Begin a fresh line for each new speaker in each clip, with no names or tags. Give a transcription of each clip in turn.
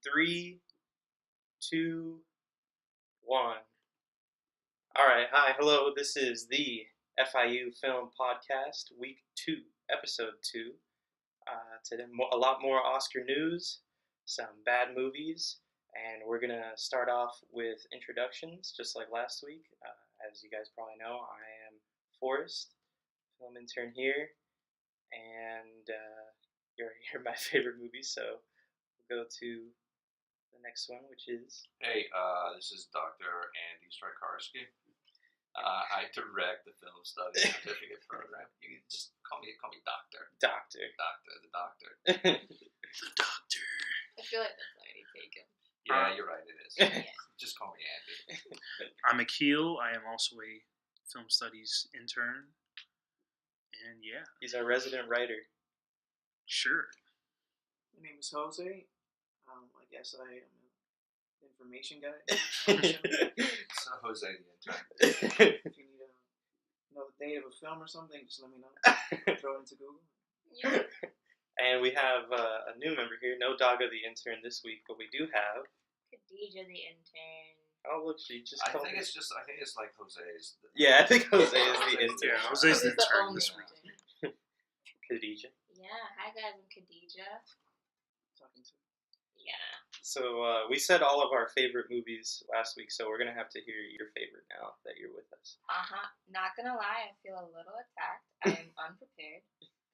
3, 2, 1. Alright, hi, hello, this is the FIU Film Podcast, Week 2, Episode 2. Today, a lot more Oscar news, some bad movies, and we're going to start off with introductions, just like last week. As you guys probably know, I am Forrest, film intern here, and you're my favorite movie, so we'll go to the next one, which is...
Hey, this is Dr. Andy Strycharski. I direct the film study certificate program. You can just call me Doctor.
The
Doctor.
Doctor.
I feel like that's already taken.
Yeah, you're right, it is.
Yeah.
Just call me Andy.
I'm Akil. I am also a film studies intern. And yeah.
He's our resident writer.
Sure.
My name is Jose. I guess I am an information guy.
So Jose the intern.
If you need to know the date of a film or something, just let me know. Throw it into Google.
Yeah.
And we have a new member here, no Daga the intern this week, but we do have...
Khadija the intern.
Oh, look, she just
I
called
think
me.
it's like Jose's.
Yeah, I think Jose is the intern.
Yeah, Jose's the
Who's
intern
only
this week.
intern?
Khadija.
Yeah, hi guys, I'm Khadija.
Talking to.
Yeah.
So we said all of our favorite movies last week, so we're going to have to hear your favorite now that you're with us.
Not gonna lie, I feel a little attacked. I am unprepared.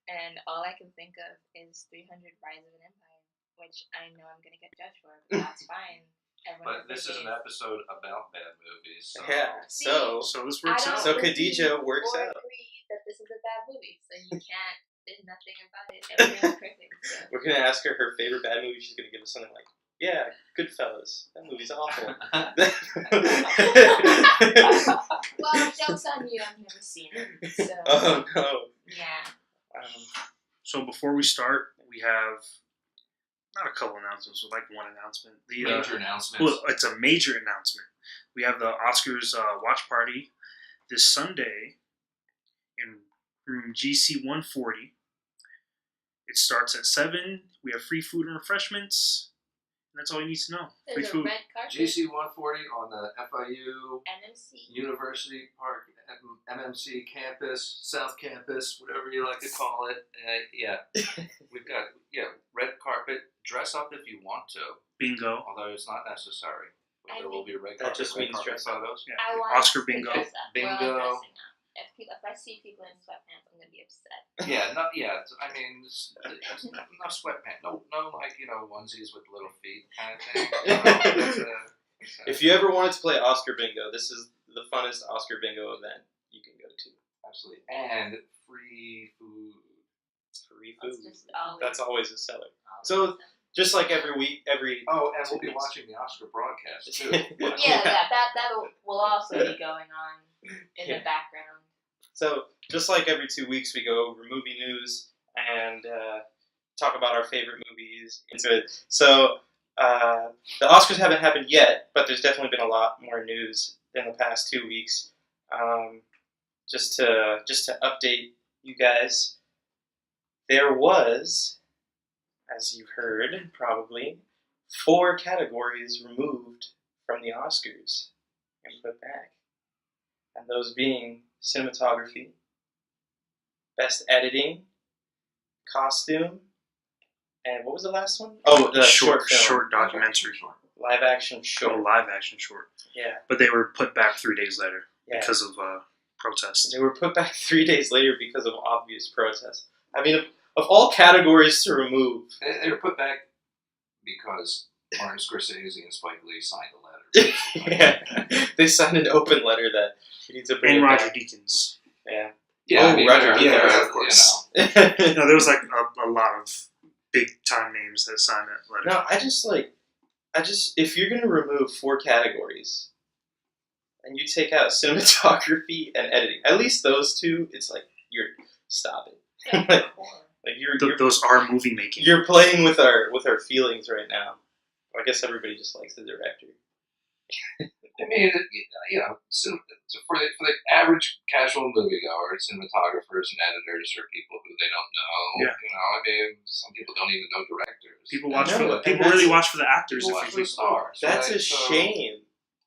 And all I can think of is 300 Rise of an Empire, which I know I'm gonna get judged for, but that's fine. Everyone
But this is an episode about bad movies. So.
Yeah,
See,
so
this
I
works
don't
out.
So
believe
Khadija works
or
out.
agree that this is a bad movie, so you can't. There's nothing about it. Everything's perfect. So.
we're going to ask her favorite bad movie. She's going to give us something like, yeah, Goodfellas. That movie's awful.
Well, joke's on you. I've never seen it. So
Oh, no.
yeah.
So before we start, we have not a couple announcements, but like one announcement. The
Major announcements.
well, it's a major announcement. We have the Oscars watch party this Sunday in room GC 140. It starts at 7. We have free food and refreshments. And that's all you need to know. Free
There's a
food.
red carpet.
GC 140 on the FIU
NMC.
University Park, MMC campus, South Campus, whatever you like to call it. We've got red carpet. Dress up if you want to,
Bingo.
although it's not necessary. But
I
there will be red
That
carpet.
just
red
means
carpet
dress up.
photos.
Yeah.
I want
Oscar
to
bingo.
dress up.
Bingo.
We're all dressing up. If I see people in sweatpants, I'm gonna be upset.
I mean, no sweatpants, no, like onesies with little feet kind of thing.
If you ever wanted to play Oscar Bingo, this is the funnest Oscar Bingo event you can go to.
Absolutely, and free food.
Free food.
That's just always.
That's always a seller.
always
So-
them.
Just like every week, every...
Oh, and
2
we'll be
weeks.
watching the Oscar broadcast too.
Yeah, that will also be going on in
Yeah.
the background.
So, just like every 2 weeks, we go over movie news and talk about our favorite movies. So, the Oscars haven't happened yet, but there's definitely been a lot more news in the past 2 weeks. Just to update you guys, there was, as you've heard, probably, 4 categories removed from the Oscars and put back. And those being cinematography, best editing, costume, and what was the last one? Oh, the short film.
Short documentary.
Live action short.
Live action short.
Yeah.
But they were put back 3 days later
Yeah.
because of protests.
They were put back 3 days later because of obvious protests. I mean, of all categories to remove.
They were put back because Martin Scorsese and Spike Lee signed a letter.
Yeah. They signed an open letter that you need to bring
And
it
Roger
back.
Deakins.
Yeah.
Yeah,
Oh, Roger
yeah,
Deakins,
of course.
No, there was like a lot of big time names that signed that letter.
No, I just, if you're going to remove 4 categories and you take out cinematography and editing, at least those 2, it's like, stop it. Like you're
Those are movie making.
you're playing with our feelings right now. I guess everybody just likes the director.
I mean, so for the average casual moviegoer, cinematographers and editors are people who they don't know.
Yeah.
I mean, some people don't even know directors.
People
I
watch for
know,
the
and
people
that's-
really watch for the actors.
People
If
watch
you
for the stars.
That's
right?
a shame.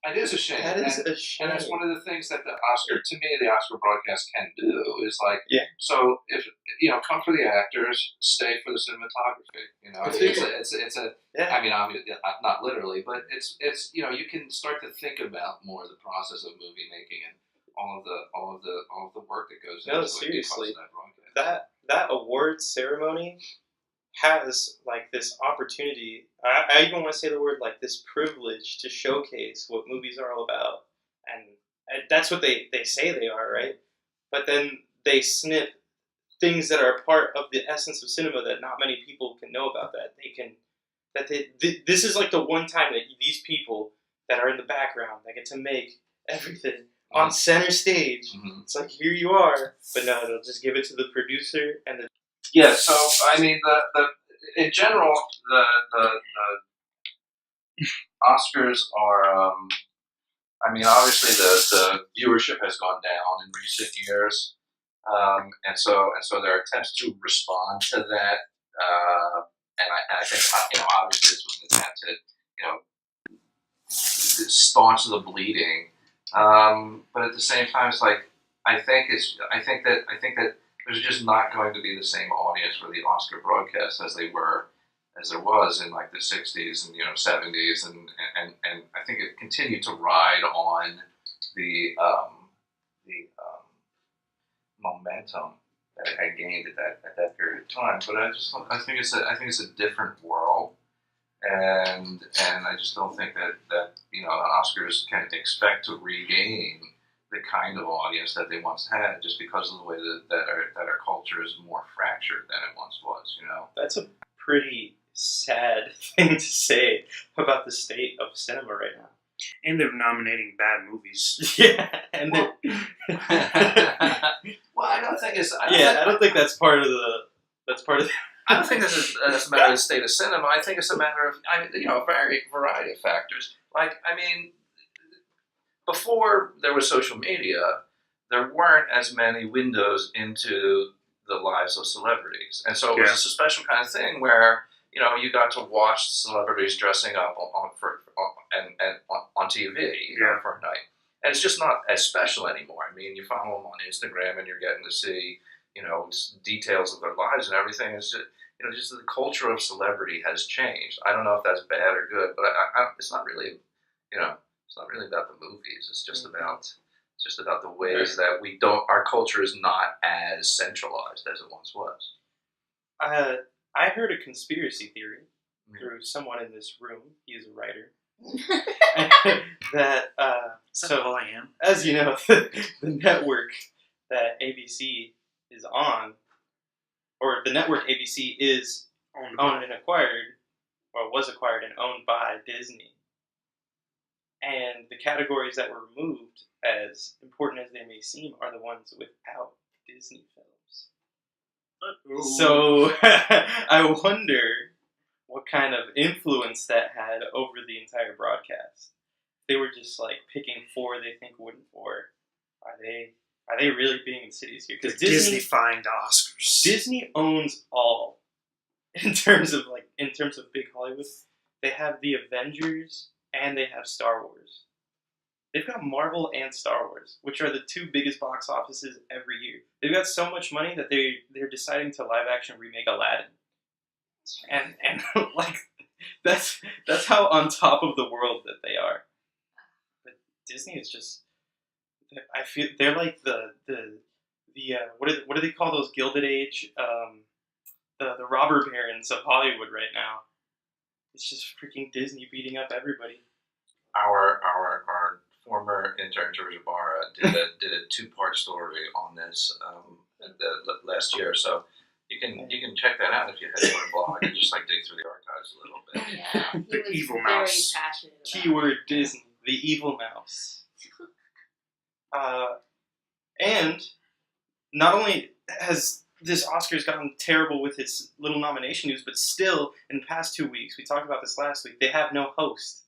It is a shame.
That is
and,
a shame.
and that's one of the things that the Oscar broadcast can do is like,
Yeah.
So if come for the actors, stay for the cinematography. It's a.
Yeah.
I mean, obviously, not literally, but it's you can start to think about more the process of movie making and all of the work that goes
No,
into
seriously.
it because of that broadcast.
That awards ceremony has like this opportunity. I even want to say the word like this privilege to showcase what movies are all about, and that's what they say they are, right? But then they snip things that are part of the essence of cinema that not many people can know about. This is like the one time that these people that are in the background that get to make everything on center stage.
Mm-hmm.
It's like here you are, but no, they'll just give it to the producer and the.
Yeah, so I mean, the in general, the Oscars are. I mean, obviously, the viewership has gone down in recent years, and so there are attempts to respond to that. And I think obviously this was an attempt to staunch the bleeding, but at the same time, it's like I think that there's just not going to be the same audience for the Oscar broadcast as there was in like the 60s and 70s, and I think it continued to ride on the momentum that it had gained at that period of time. But I think it's a different world, and I just don't think that the Oscars can expect to regain the kind of audience that they once had, just because of the way that our culture is more fractured than it once was.
That's a pretty sad thing to say about the state of cinema right now.
And they're nominating bad movies.
Yeah, and
well, I don't think it's.
I don't think that's part of the. That's part of.
I don't think that's a matter of the state of cinema. I think it's a matter of a variety of factors. Like, I mean, before there was social media, there weren't as many windows into the lives of celebrities, and so it was a special kind of thing where you got to watch celebrities dressing up on TV for a night, and it's just not as special anymore. I mean, you follow them on Instagram, and you're getting to see details of their lives and everything. It's just the culture of celebrity has changed. I don't know if that's bad or good, but it's not really it's not really about the movies. It's just about the ways that our culture is not as centralized as it once was.
I heard a conspiracy theory through someone in this room. He is a writer. That
all I am.
As you know, the network that ABC is on, or the network ABC is owned and acquired, or was acquired and owned by Disney. And the categories that were removed, as important as they may seem, are the ones without Disney films. So I wonder what kind of influence that had over the entire broadcast. They were just like picking 4 they think wouldn't 4. Are they really being insidious here? Because
Disney-fying the Oscars.
Disney owns all in terms of big Hollywood. They have the Avengers and they have Star Wars. They've got Marvel and Star Wars, which are the 2 biggest box offices every year. They've got so much money that they're deciding to live action remake Aladdin, and like that's how on top of the world that they are. But Disney is just. I feel they're like the what do they call those Gilded Age the robber barons of Hollywood right now. It's just freaking Disney beating up everybody.
Our former intern George Ibarra did a 2-part story on this last year, so you can check that out if you head to our blog and just like dig through the archives a little bit.
Yeah, he
The
was
evil
very
mouse.
passionate about
Keyword
it.
Disney, the evil mouse. And not only has this Oscars gotten terrible with its little nomination news, but still, in the past 2 weeks, we talked about this last week, they have no host.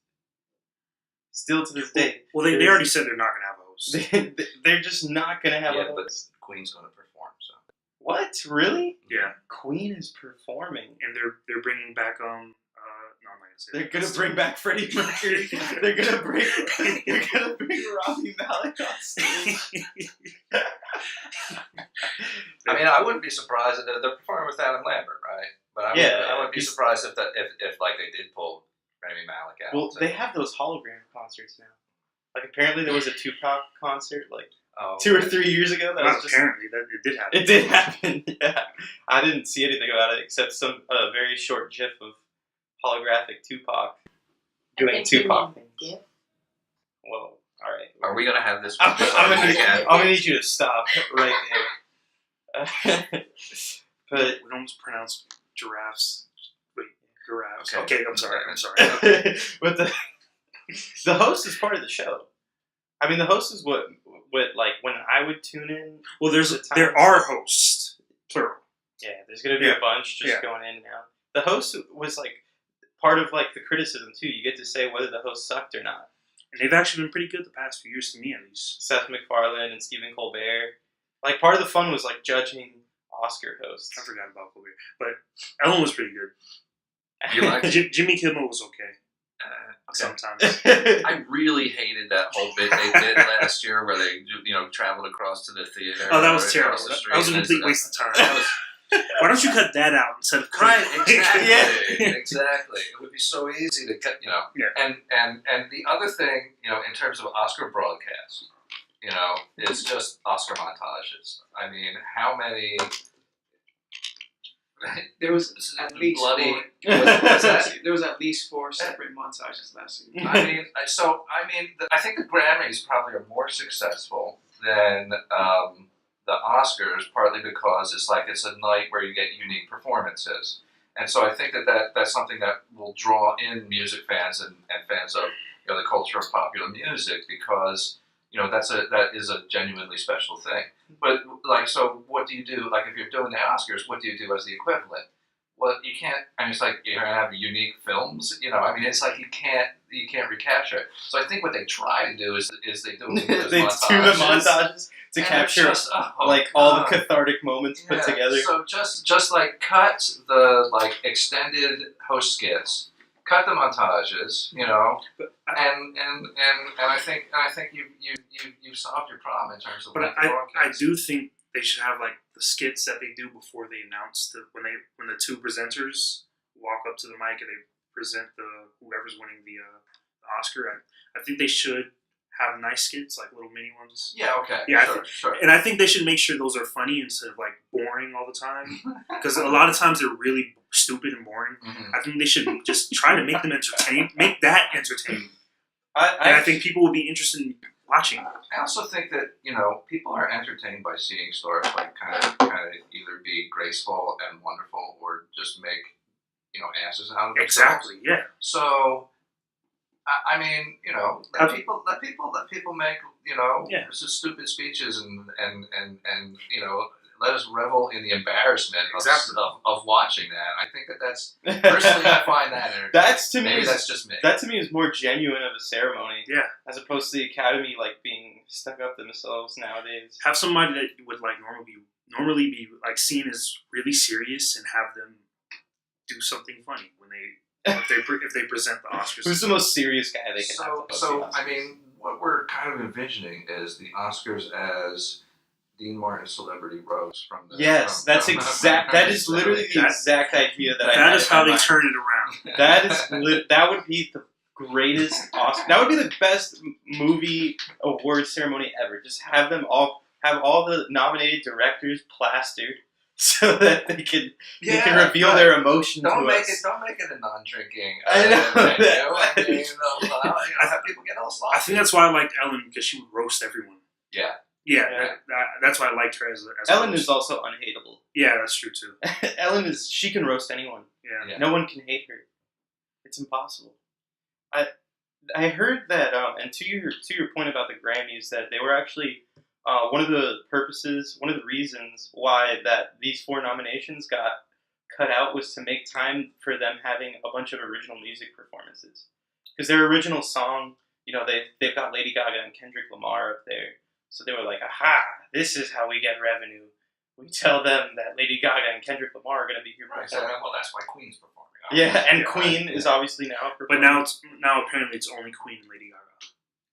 Still to this day.
Well, they already said they're not going to have a host.
They're just not going to have a
but
host.
Queen's going to perform. So
What? Really?
Yeah.
Queen is performing.
And they're bringing back, no, I'm not going to say
They're
that.
gonna bring back Freddie Mercury. They're gonna bring Rami Malek on stage.
I mean, I wouldn't be surprised if they're performing with Adam Lambert, right? But I wouldn't be surprised if like they did pull Rami Malek out.
Well, they have those hologram concerts now. Like apparently there was a Tupac concert like 2 or 3 years ago. That
Not
was just,
apparently, it did happen.
it did happen. Yeah, I didn't see anything about it except some very short GIF of holographic Tupac doing Tupac things.
GIF?
Well, all right.
Are we gonna have this?
I'm
again?
gonna need you to stop right there. But
We almost pronounce giraffes. Wait, giraffes.
Okay.
Okay, I'm sorry.
but the host is part of the show. I mean, the host is what like when I would tune in.
Well,
the
there are hosts, plural.
Yeah, there's gonna be a bunch just going in and out. The host was like part of like the criticism too. You get to say whether the host sucked or not.
And they've actually been pretty good the past few years, to me at least.
Seth MacFarlane and Stephen Colbert. Like part of the fun was like judging Oscar hosts.
I forgot about Colbert, but Ellen was pretty good.
You like
Jimmy Kimmel was okay
Okay.
sometimes.
I really hated that whole bit they did last year where they, traveled across to the theater.
Oh, that was
right
terrible.
across the street,
That was a
and
complete waste of time.
That was,
Why don't you cut that out instead of
right,
cutting
exactly,
Yeah.
Exactly. It would be so easy to cut,
Yeah.
And the other thing, in terms of Oscar broadcasts, is just Oscar montages. I mean, how many?
There was at least
bloody.
four.
What's that?
There was at least 4 separate montages last year.
I think the Grammys probably are more successful than the Oscars, partly because it's a night where you get unique performances, and so I think that's something that will draw in music fans and fans of the culture of popular music, because that is a genuinely special thing. But so what do you do? Like if you're doing the Oscars, what do you do as the equivalent? Well, you can't. I mean, it's like you're gonna have unique films. I mean, it's like you can't recapture it. So I think what they try to do is they do
they do the montages to
and
capture
just,
all the cathartic moments put together.
So just like cut the extended host skits, cut the montages,
But
and I think you've solved your problem in terms of
But
length of
I
broadcast.
do think they should have the skits that they do before they announce when the two presenters walk up to the mic and they present whoever's winning the Oscar. I think they should have nice skits, like little mini ones.
Yeah. Okay.
Yeah,
Sure.
And I think they should make sure those are funny instead of boring all the time, because a lot of times they're really stupid and boring.
Mhm.
I think they should just try to make them entertaining, make that entertaining, and
I
I think people will be interested in watching.
I also think that people are entertained by seeing stars kind of either be graceful and wonderful or just make asses out of themselves.
Exactly. Yeah.
So, I mean, let people make
Yeah.
just stupid speeches and let us revel in the embarrassment
Exactly.
of watching that. I think that's personally I find that entertaining.
That's to me.
Maybe that's just me.
That to me is more genuine of a ceremony,
Yeah.
as opposed to the Academy being stuck up themselves nowadays.
Have somebody that would normally be seen as really serious, and have them do something funny when if they present the Oscars.
Who's the most serious guy they can have? To
So
host the
I mean, what we're kind of envisioning is the Oscars as Dean Martin's Celebrity Roast from the.
Yes,
from-
that's
from-
exact. That is literally the
That-
exact idea that I had.
That is
in my
how they
mind.
turn it around.
That is that would be the greatest Oscar. That would be the best movie award ceremony ever. Just have all the nominated directors plastered so that they can reveal
right.
their emotion
Don't
to
make
us.
Don't make it a non-drinking.
I know
venue.
that.
I mean, have people get all sloppy.
I think that's why I liked Ellen, because she would roast everyone.
Yeah.
Yeah,
Yeah.
that's why I liked her as
Ellen
a
is
host.
also unhateable.
Yeah, that's true too.
Ellen she can roast anyone.
Yeah.
Yeah.
No one can hate her. It's impossible. I heard that, and to your point about the Grammys, that they were actually one of the reasons why that these 4 nominations got cut out was to make time for them having a bunch of original music performances, because their original song they've got Lady Gaga and Kendrick Lamar up there, so they were like, aha, this is how we get revenue. We tell them that Lady Gaga and Kendrick Lamar are going to be here.
Right. So, well, that's why Queen's performing.
Yeah, and Queen is obviously now
But
performing.
now apparently it's only Queen and Lady Gaga.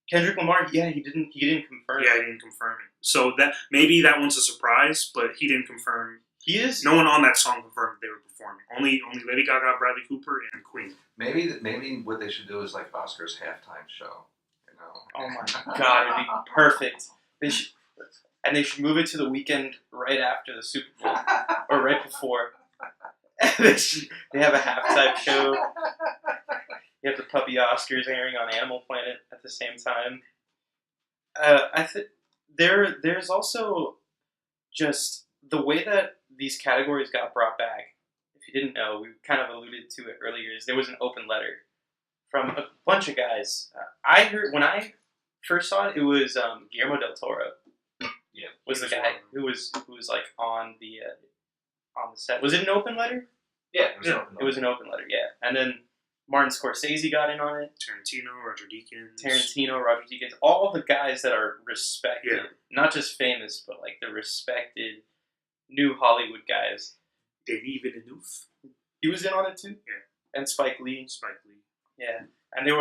Kendrick Lamar, yeah, he didn't confirm.
Yeah, he didn't confirm it. So that maybe that one's a surprise, but he didn't confirm.
He is.
No one on that song confirmed they were performing. Only Lady Gaga, Bradley Cooper, and Queen.
Maybe what they should do is like Oscar's halftime show. You know.
Oh my God, it'd be perfect. They should move it to the weekend right after the Super Bowl or right before. They have a halftime show. You have the puppy Oscars airing on Animal Planet at the same time. I think there's also just the way that these categories got brought back. If you didn't know, we kind of alluded to it earlier. Is there was an open letter from a bunch of guys. I heard when I first saw it, it was Guillermo del Toro.
Yeah,
was the guy who was like on the set. Was it an open letter?
Yeah,
It was an open letter. Yeah, and then Martin Scorsese got in on it.
Tarantino, Roger
Deakins, all the guys that are respected,
Yeah.
not just famous, but like the respected new Hollywood guys.
Denis Villeneuve.
He was in on it too.
Yeah.
And Spike Lee.
Yeah.
And they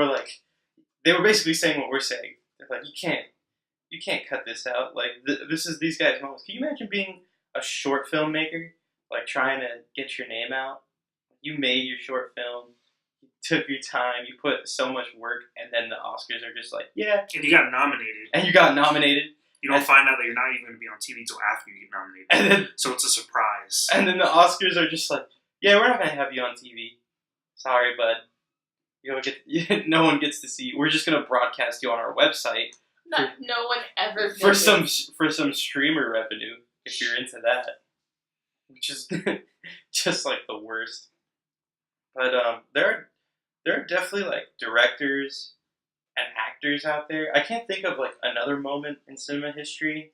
were basically saying what we're saying. They're like, you can't cut this out. Like this is these guys' moments. Can you imagine being a short filmmaker, like trying to get your name out? You made your short film. Took your time, you put so much work, and then the Oscars are just like, yeah.
And you got nominated.
You
don't find out that you're not even going to be on TV until after you get nominated.
And then,
so it's a surprise.
And then the Oscars are just like, yeah, we're not going to have you on TV. Sorry, bud. No one gets to see you. We're just going to broadcast you on our website.
No one ever
for some streamer revenue, if you're into that. Which is just like the worst. But there are definitely like directors and actors out there. I can't think of like another moment in cinema history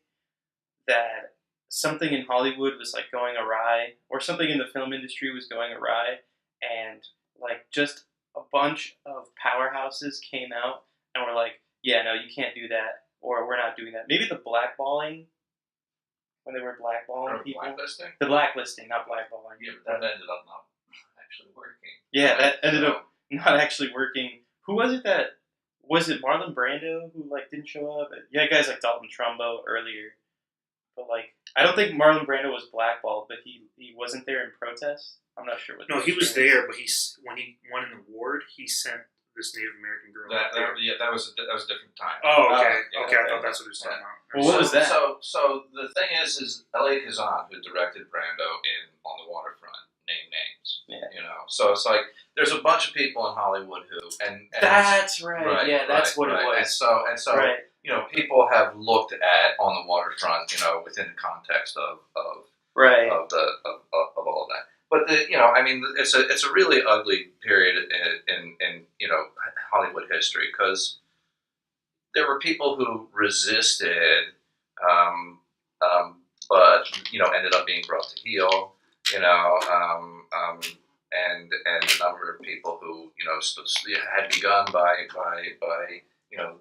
that something in Hollywood was like going awry, or something in the film industry was going awry, and like just a bunch of powerhouses came out and were like, yeah, no, you can't do that, or we're not doing that. Maybe the blackballing, when they were blackballing people.
Blacklisting?
The blacklisting, not blackballing.
Yeah, but that ended up not actually working.
Yeah, that ended up not actually working. Who was it that... Was it Marlon Brando who, like, didn't show up? Yeah, guys like Dalton Trumbo earlier. But, like, I don't think Marlon Brando was blackballed, but he wasn't there in protest. I'm not sure what.
No, he was there, but when he won an award, he sent this Native American girl.
That was a different time.
Oh, okay.
Yeah,
Okay, I thought that's what he was talking about.
Well, what was that?
So the thing is L.A. Kazan, who directed Brando in On the Waterfront, named names.
Yeah.
You know, so it's like there's a bunch of people in Hollywood who and
that's right. Yeah, that's what it was.
And so
right.
You know, people have looked at On the Waterfront, you know, within the context of
right.
of all of that. But it's a really ugly period in you know, Hollywood history, because there were people who resisted, but you know, ended up being brought to heel. You know, and a number of people who, you know, had begun by you know,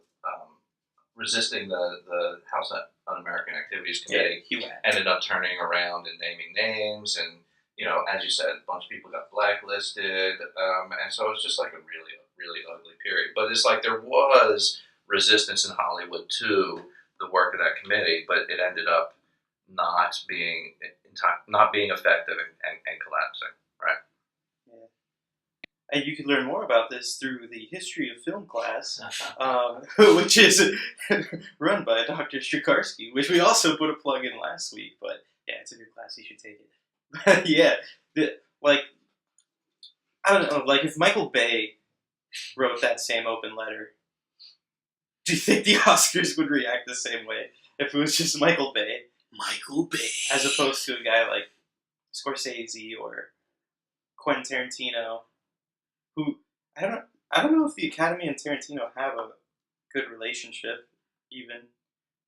resisting the House Un-American Activities Committee, ended up turning around and naming names, and you know, as you said, a bunch of people got blacklisted, and so it's just like a really, really ugly period. But it's like there was resistance in Hollywood to the work of that committee, but it ended up not being effective and collapsing, right?
Yeah. And you can learn more about this through the History of Film class, which is run by Dr. Strycharski, which we also put a plug in last week. But yeah, it's a good class. You should take it. But yeah, I don't know. Like if Michael Bay wrote that same open letter, do you think the Oscars would react the same way if it was just Michael Bay? As opposed to a guy like Scorsese or Quentin Tarantino, who I don't know if the Academy and Tarantino have a good relationship even,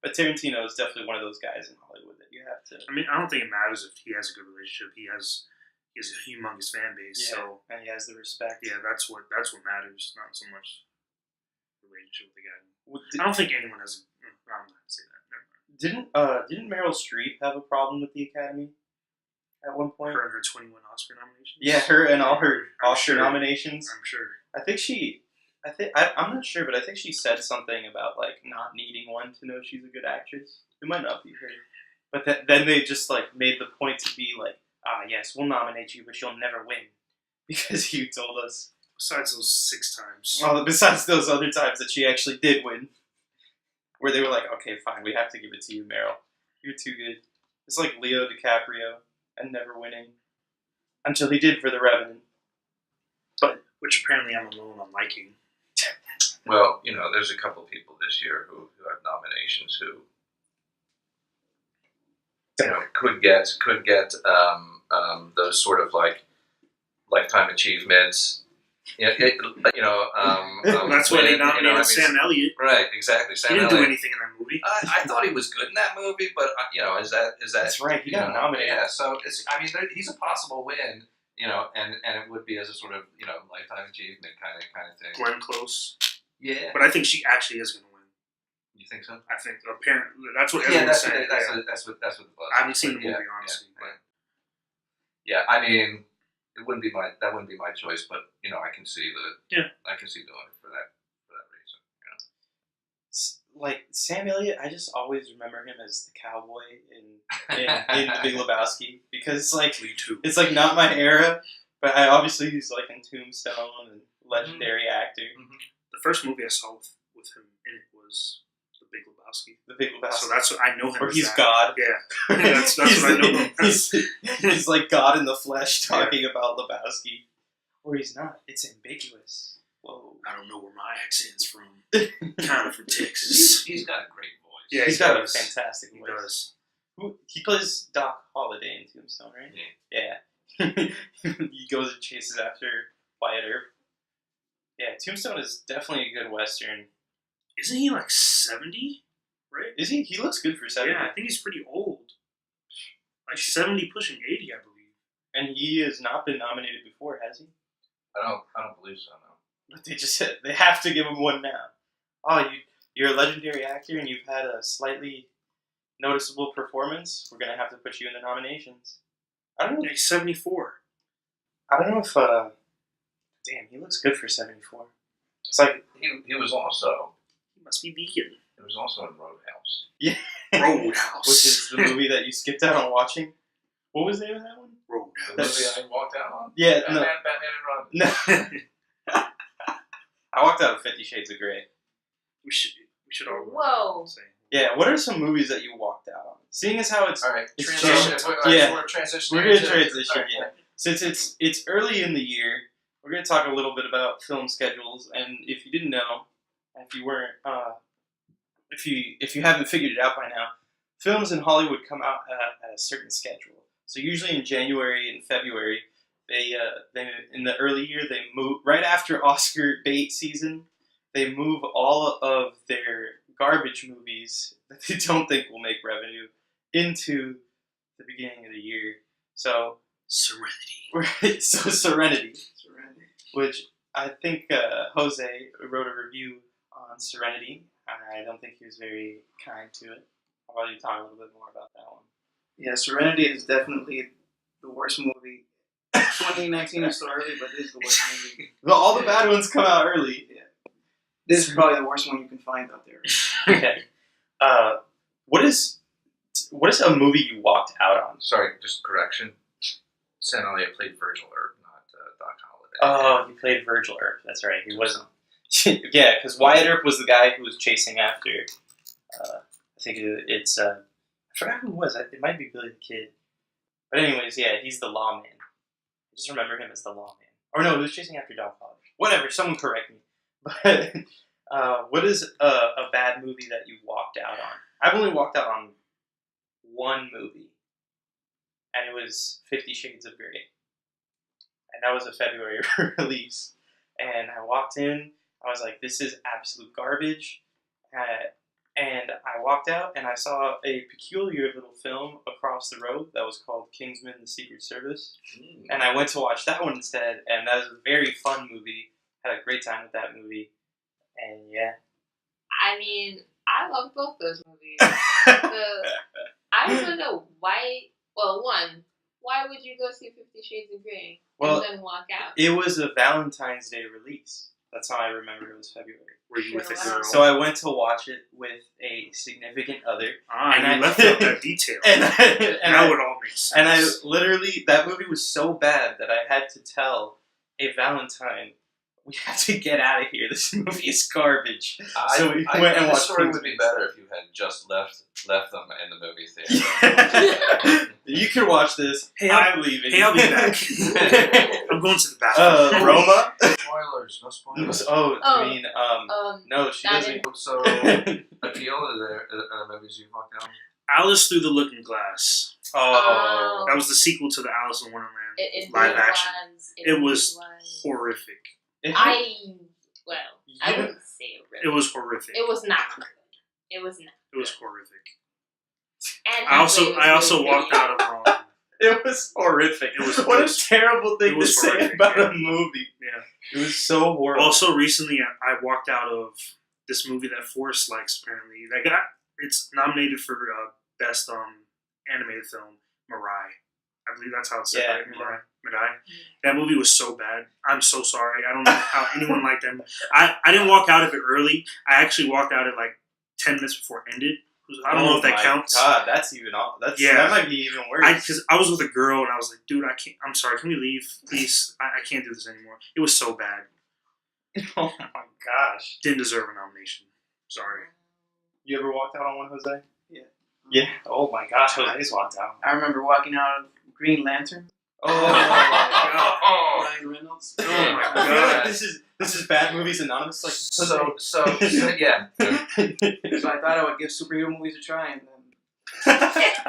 but Tarantino is definitely one of those guys in Hollywood that you have to.
I mean, I don't think it matters if he has a good relationship. He has a humongous fan base,
yeah,
so
and he has the respect.
Yeah, that's what matters, not so much. relationship with the guy.
Well,
I don't think anyone has. I'm not gonna say that. Never mind.
Didn't Meryl Streep have a problem with the Academy at one point?
Her and her 21 Oscar nominations.
Yeah, her and all her
I'm
Oscar
sure.
nominations.
I'm sure.
I'm not sure, but I think she said something about like not needing one to know she's a good actress. It might not be her, but then they just like made the point to be like, yes, we'll nominate you, but you'll never win because you told us.
Besides those 6 times.
Well, besides those other times that she actually did win, where they were like, okay, fine, we have to give it to you, Meryl. You're too good. It's like Leo DiCaprio and never winning until he did for The Revenant.
Which apparently I'm alone on liking.
Well, there's a couple of people this year who have nominations who could get those sort of like lifetime achievements.
That's why they nominated Sam Elliott.
Right, exactly. Sam
He didn't
Elliott.
do anything in that movie.
I thought he was good in that movie, but is that?
That's right. He got nominated.
Yeah, so he's a possible win. And it would be as a sort of lifetime achievement kind of thing.
Glenn Close.
Yeah,
But I think she actually is going to win.
you think so?
I think apparently that's what everyone's saying.
That's what the buzz.
I haven't seen the movie,
Yeah,
honestly.
Yeah, I mean, that wouldn't be my choice, but I can see doing it for that reason.
Like Sam Elliott, I just always remember him as the cowboy in The Big Lebowski because
Me too.
it's like not my era, but obviously he's like in Tombstone and legendary actor.
Mm-hmm.
The first movie I saw with him in it was The Big Lebowski.
The Big Lebowski.
So that's what I know him
Or
as.
he's
that.
God.
Yeah. That's what I know him as.
He's like God in the flesh talking about Lebowski. Or he's not. It's ambiguous. Whoa.
I don't know where my accent's from. Kind of from Texas.
He's got a great voice.
Yeah,
He's got a fantastic
He
voice.
does.
He plays Doc Holliday in Tombstone, right? Yeah. He goes and chases after Wyatt Earp. Yeah, Tombstone is definitely a good Western.
Isn't he like 70? Right?
Is he? He looks good for 70.
Yeah, I think he's pretty old. Like 70 pushing 80, I believe.
And he has not been nominated before, has he?
I don't believe so. No.
But they have to give him one now. Oh, you're a legendary actor and you've had a slightly noticeable performance. We're gonna have to put you in the nominations. I don't know.
Yeah, he's 74.
I don't know if. Damn, he looks good for 74. It's like
He was also
He must be vegan.
in Roadhouse.
yeah,
Roadhouse.
which is the movie that you skipped out on watching. What was the name of that one?
The
Roadhouse.
movie I walked out on.
Yeah,
Batman and Robin.
no. I walked out of 50 Shades of Grey.
We should all.
Whoa.
Say.
Yeah, what are some movies that you walked out on? Seeing as how it's
All right,
It's
transition.
just-
Yeah,
yeah.
we're transitioning.
We're gonna
into-
transition,
all right,
yeah. Since it's early in the year, we're gonna talk a little bit about film schedules. And if you didn't know, if you weren't, if you haven't figured it out by now, films in Hollywood come out at a certain schedule. So usually in January and February, they in the early year they move right after Oscar bait season. They move all of their garbage movies that they don't think will make revenue into the beginning of the year. So
Serenity.
Serenity, which I think Jose wrote a review on Serenity. I don't think he was very kind to it. How about you talk a little bit more about that one?
Yeah, Serenity is definitely the worst movie. 2019 is so early, but this is the worst movie.
All the bad ones come out early.
Yeah. This is probably the worst one you can find out there.
Okay. What is a movie you walked out on?
Sorry, just correction. Sam Elliott played Virgil Earp, not Doc Holliday.
Oh, he played Virgil Earp. That's right. He wasn't. Yeah, because Wyatt Earp was the guy who was chasing after. I think it's. I forgot who it was. It might be Billy the Kid. But anyways, yeah, he's the lawman. I just remember him as the lawman. Or no, he was chasing after Doc Holliday. Whatever. Someone correct me. But what is a bad movie that you walked out on? I've only walked out on one movie, and it was 50 Shades of Grey. And that was a February release. And I walked in, I was like, this is absolute garbage. And I walked out, and I saw a peculiar little film across the road that was called Kingsman: The Secret Service. And I went to watch that one instead, and that was a very fun movie. Had a great time with that movie. And yeah.
I mean, I love both those movies. I just don't know why. Well, one, why would you go see 50 Shades of Grey
Well,
and then walk out?
it was a Valentine's Day release. That's how I remember it was February.
Were you with a girl?
So I went to watch it with a significant other.
And
I
you left out that detail.
And
now it all makes sense.
And I literally, that movie was so bad that I had to tell a Valentine, we have to get out of here. This movie is garbage. So we went and
the
watched
story
King's
would be
Man.
better if you had just left them in the movie theater.
You can watch this.
Hey,
I'm leaving.
Hey, I'll be back. I'm going to the bathroom.
Roma?
Spoilers, no spoilers.
I mean, no, she
that
doesn't.
So, Akil, are there movies you've walked down?
Alice Through the Looking Glass.
Oh.
That was the sequel to the Alice in Wonderland
It
live
really
action. It was
was.
horrific.
I wouldn't say it really.
It was horrific.
It was not good. It was not.
It was horrific.
And
I also
halfway
walked out of
It was horrific. What a terrible thing to say
horrific,
about
yeah.
a movie.
Yeah.
It was so horrible.
Also, recently I walked out of this movie that Forrest likes. Apparently, it's nominated for best animated film, Mirai. I believe that's how it's said.
Yeah,
Right? Mirai. That movie was so bad. I'm so sorry. I don't know how anyone liked them. I didn't walk out of it early. I actually walked out at like 10 minutes before it ended. I don't know if that counts.
God, that's even all. That might be even worse.
Because I was with a girl and I was like, dude, I can't. I'm sorry. Can we leave, please? I can't do this anymore. It was so bad.
Oh my gosh.
Didn't deserve a nomination. Sorry.
You ever walked out on one, Jose?
Yeah.
Yeah. Oh my gosh, Jose's walked out.
I remember walking out of Green Lantern.
Oh my god.
Ryan Reynolds.
Oh my
I feel
god.
like this is Bad Movies Anonymous. Like
So yeah.
So I thought I would give superhero movies a try, and then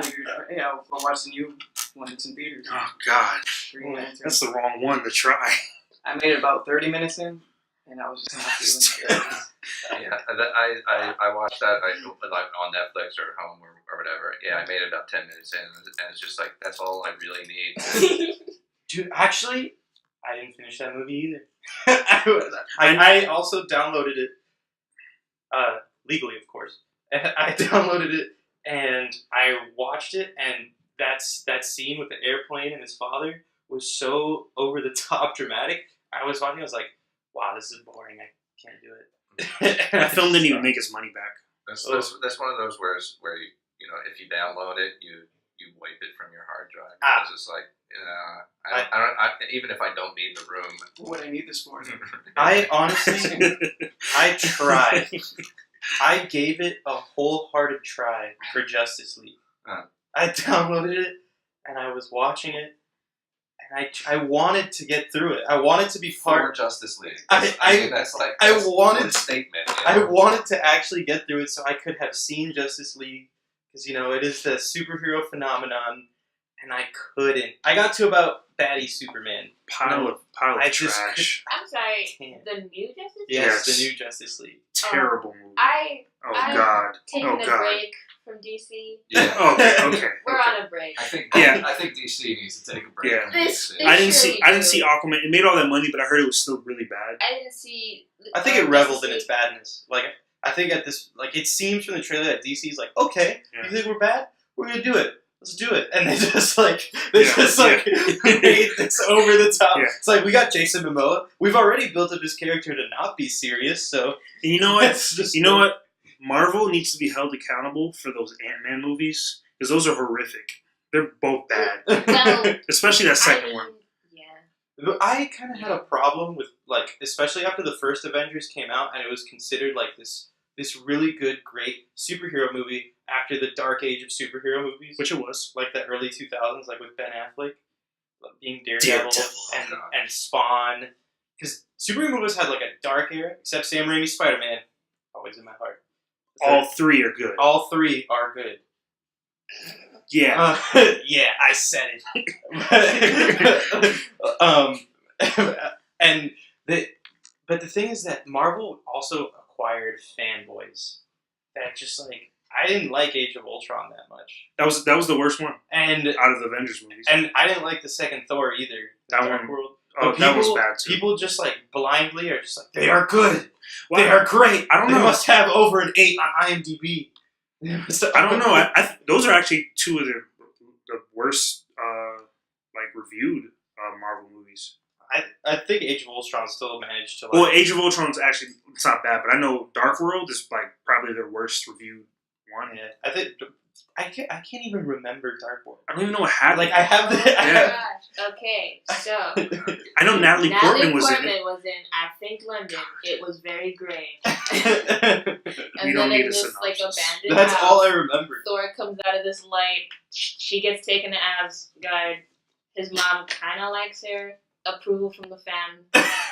figured, hey, I'll watch the new one. It's in theaters.
Oh god.
Green Lantern.
That's the wrong one to try.
I made it about 30 minutes in, and I was just not feeling it.
Yeah, I watched that like on Netflix or at home or whatever. Yeah, I made it about 10 minutes in, and it's just like that's all I really need.
Dude, actually, I didn't finish that movie either. I also downloaded it, legally, of course. I downloaded it and I watched it, and that scene with the airplane and his father was so over the top dramatic. I was watching, I was like, wow, this is boring. I can't do it.
That film didn't even make his money back.
That's one of those where you know if you download it, you wipe it from your hard drive. Because it's like, I don't even if I don't need the room.
What would I need this for?
I honestly, I tried. I gave it a wholehearted try for Justice League. I downloaded it and I was watching it, and I wanted to get through it. I wanted to be part
of Justice League.
I wanted
a statement. You know?
I wanted to actually get through it so I could have seen Justice League, because it is the superhero phenomenon, and I couldn't. I got to about Batty Superman.
Pile of trash.
I'm sorry.
Can't.
The new Justice League?
Yes, the new Justice League.
Terrible movie.
I've
God.
taken a break from DC.
Yeah.
Okay.
We're on a break.
I think DC needs to take a break.
Yeah.
From DC.
I didn't see Aquaman. It made all that money, but I heard it was still really bad.
I didn't see.
I think it reveled in its badness. Like, I think at this, like, it seems from the trailer that DC's like, okay, you think we're bad? We're gonna do it. Let's do it. And they just made this over the top.
Yeah.
It's like, we got Jason Momoa. We've already built up his character to not be serious, so.
And you know what? Marvel needs to be held accountable for those Ant-Man movies, because those are horrific. They're both bad.
Well,
especially that second one.
Yeah.
I kind of had a problem with, like, especially after the first Avengers came out, and it was considered like this really good, great superhero movie after the dark age of superhero movies,
Which it was.
like the early 2000s, like with Ben Affleck being Daredevil. And Spawn. Because superhero movies had like a dark era, except Sam Raimi's Spider-Man, always in my heart.
All three are good.
All three are good.
Yeah.
Yeah, I said it. But the thing is that Marvel also acquired fanboys that just like, I didn't like Age of Ultron that much.
That was the worst one.
And
out of the Avengers movies.
And I didn't like the second Thor either.
That
Dark
one.
World.
Oh, that was bad too.
People just like blindly are just like, they are good.
Well,
they are great.
I don't
They
know.
must have over an 8 on IMDb.
I don't know. Those are actually two of the worst, reviewed Marvel movies.
I think Age of Ultron still managed to.
Well, Age of Ultron's actually it's not bad, but I know Dark World is probably their worst reviewed one.
Yeah, I think I can't even remember Dark World.
I don't even know what happened.
I have the.
Oh my gosh. Okay, so
I know Natalie Portman was in it.
I Think London. It was very gray.
We
And
don't
then
need
in
a
this
synopsis.
abandoned
That's
house,
all I remember.
Thor comes out of this light. She gets taken to Asgard. His mom kind of likes her. Approval from the fam.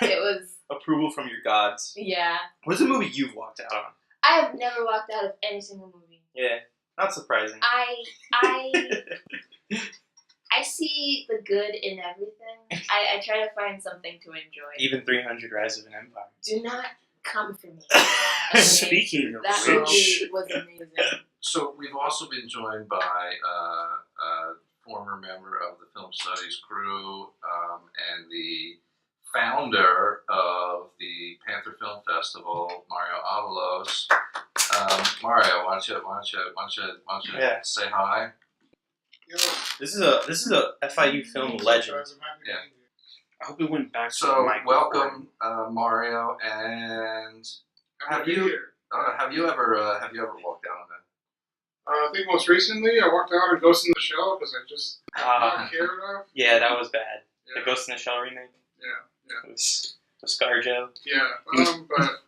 It was
Approval from your gods.
yeah.
What's a movie you've walked out on?
I have never walked out of any single movie.
Yeah, not surprising.
I see the good in everything. I try to find something to enjoy.
Even 300 Rise of an Empire.
Do not come for me. Okay?
Speaking of
That
which,
movie was amazing.
So we've also been joined by a former member of the Film Studies crew and the founder of the Panther Film Festival, Mario Avalos. Mario, why don't you
Yeah.
say hi?
This is a FIU film legend.
Yeah.
I hope we went back to the
So
mic.
welcome, Mario, and have you ever walked out on that?
I think most recently I walked out on Ghost in the Shell because I just not cared enough.
Yeah, that was bad.
Yeah.
The Ghost in the Shell remake.
Yeah.
It was ScarJo.
Yeah. But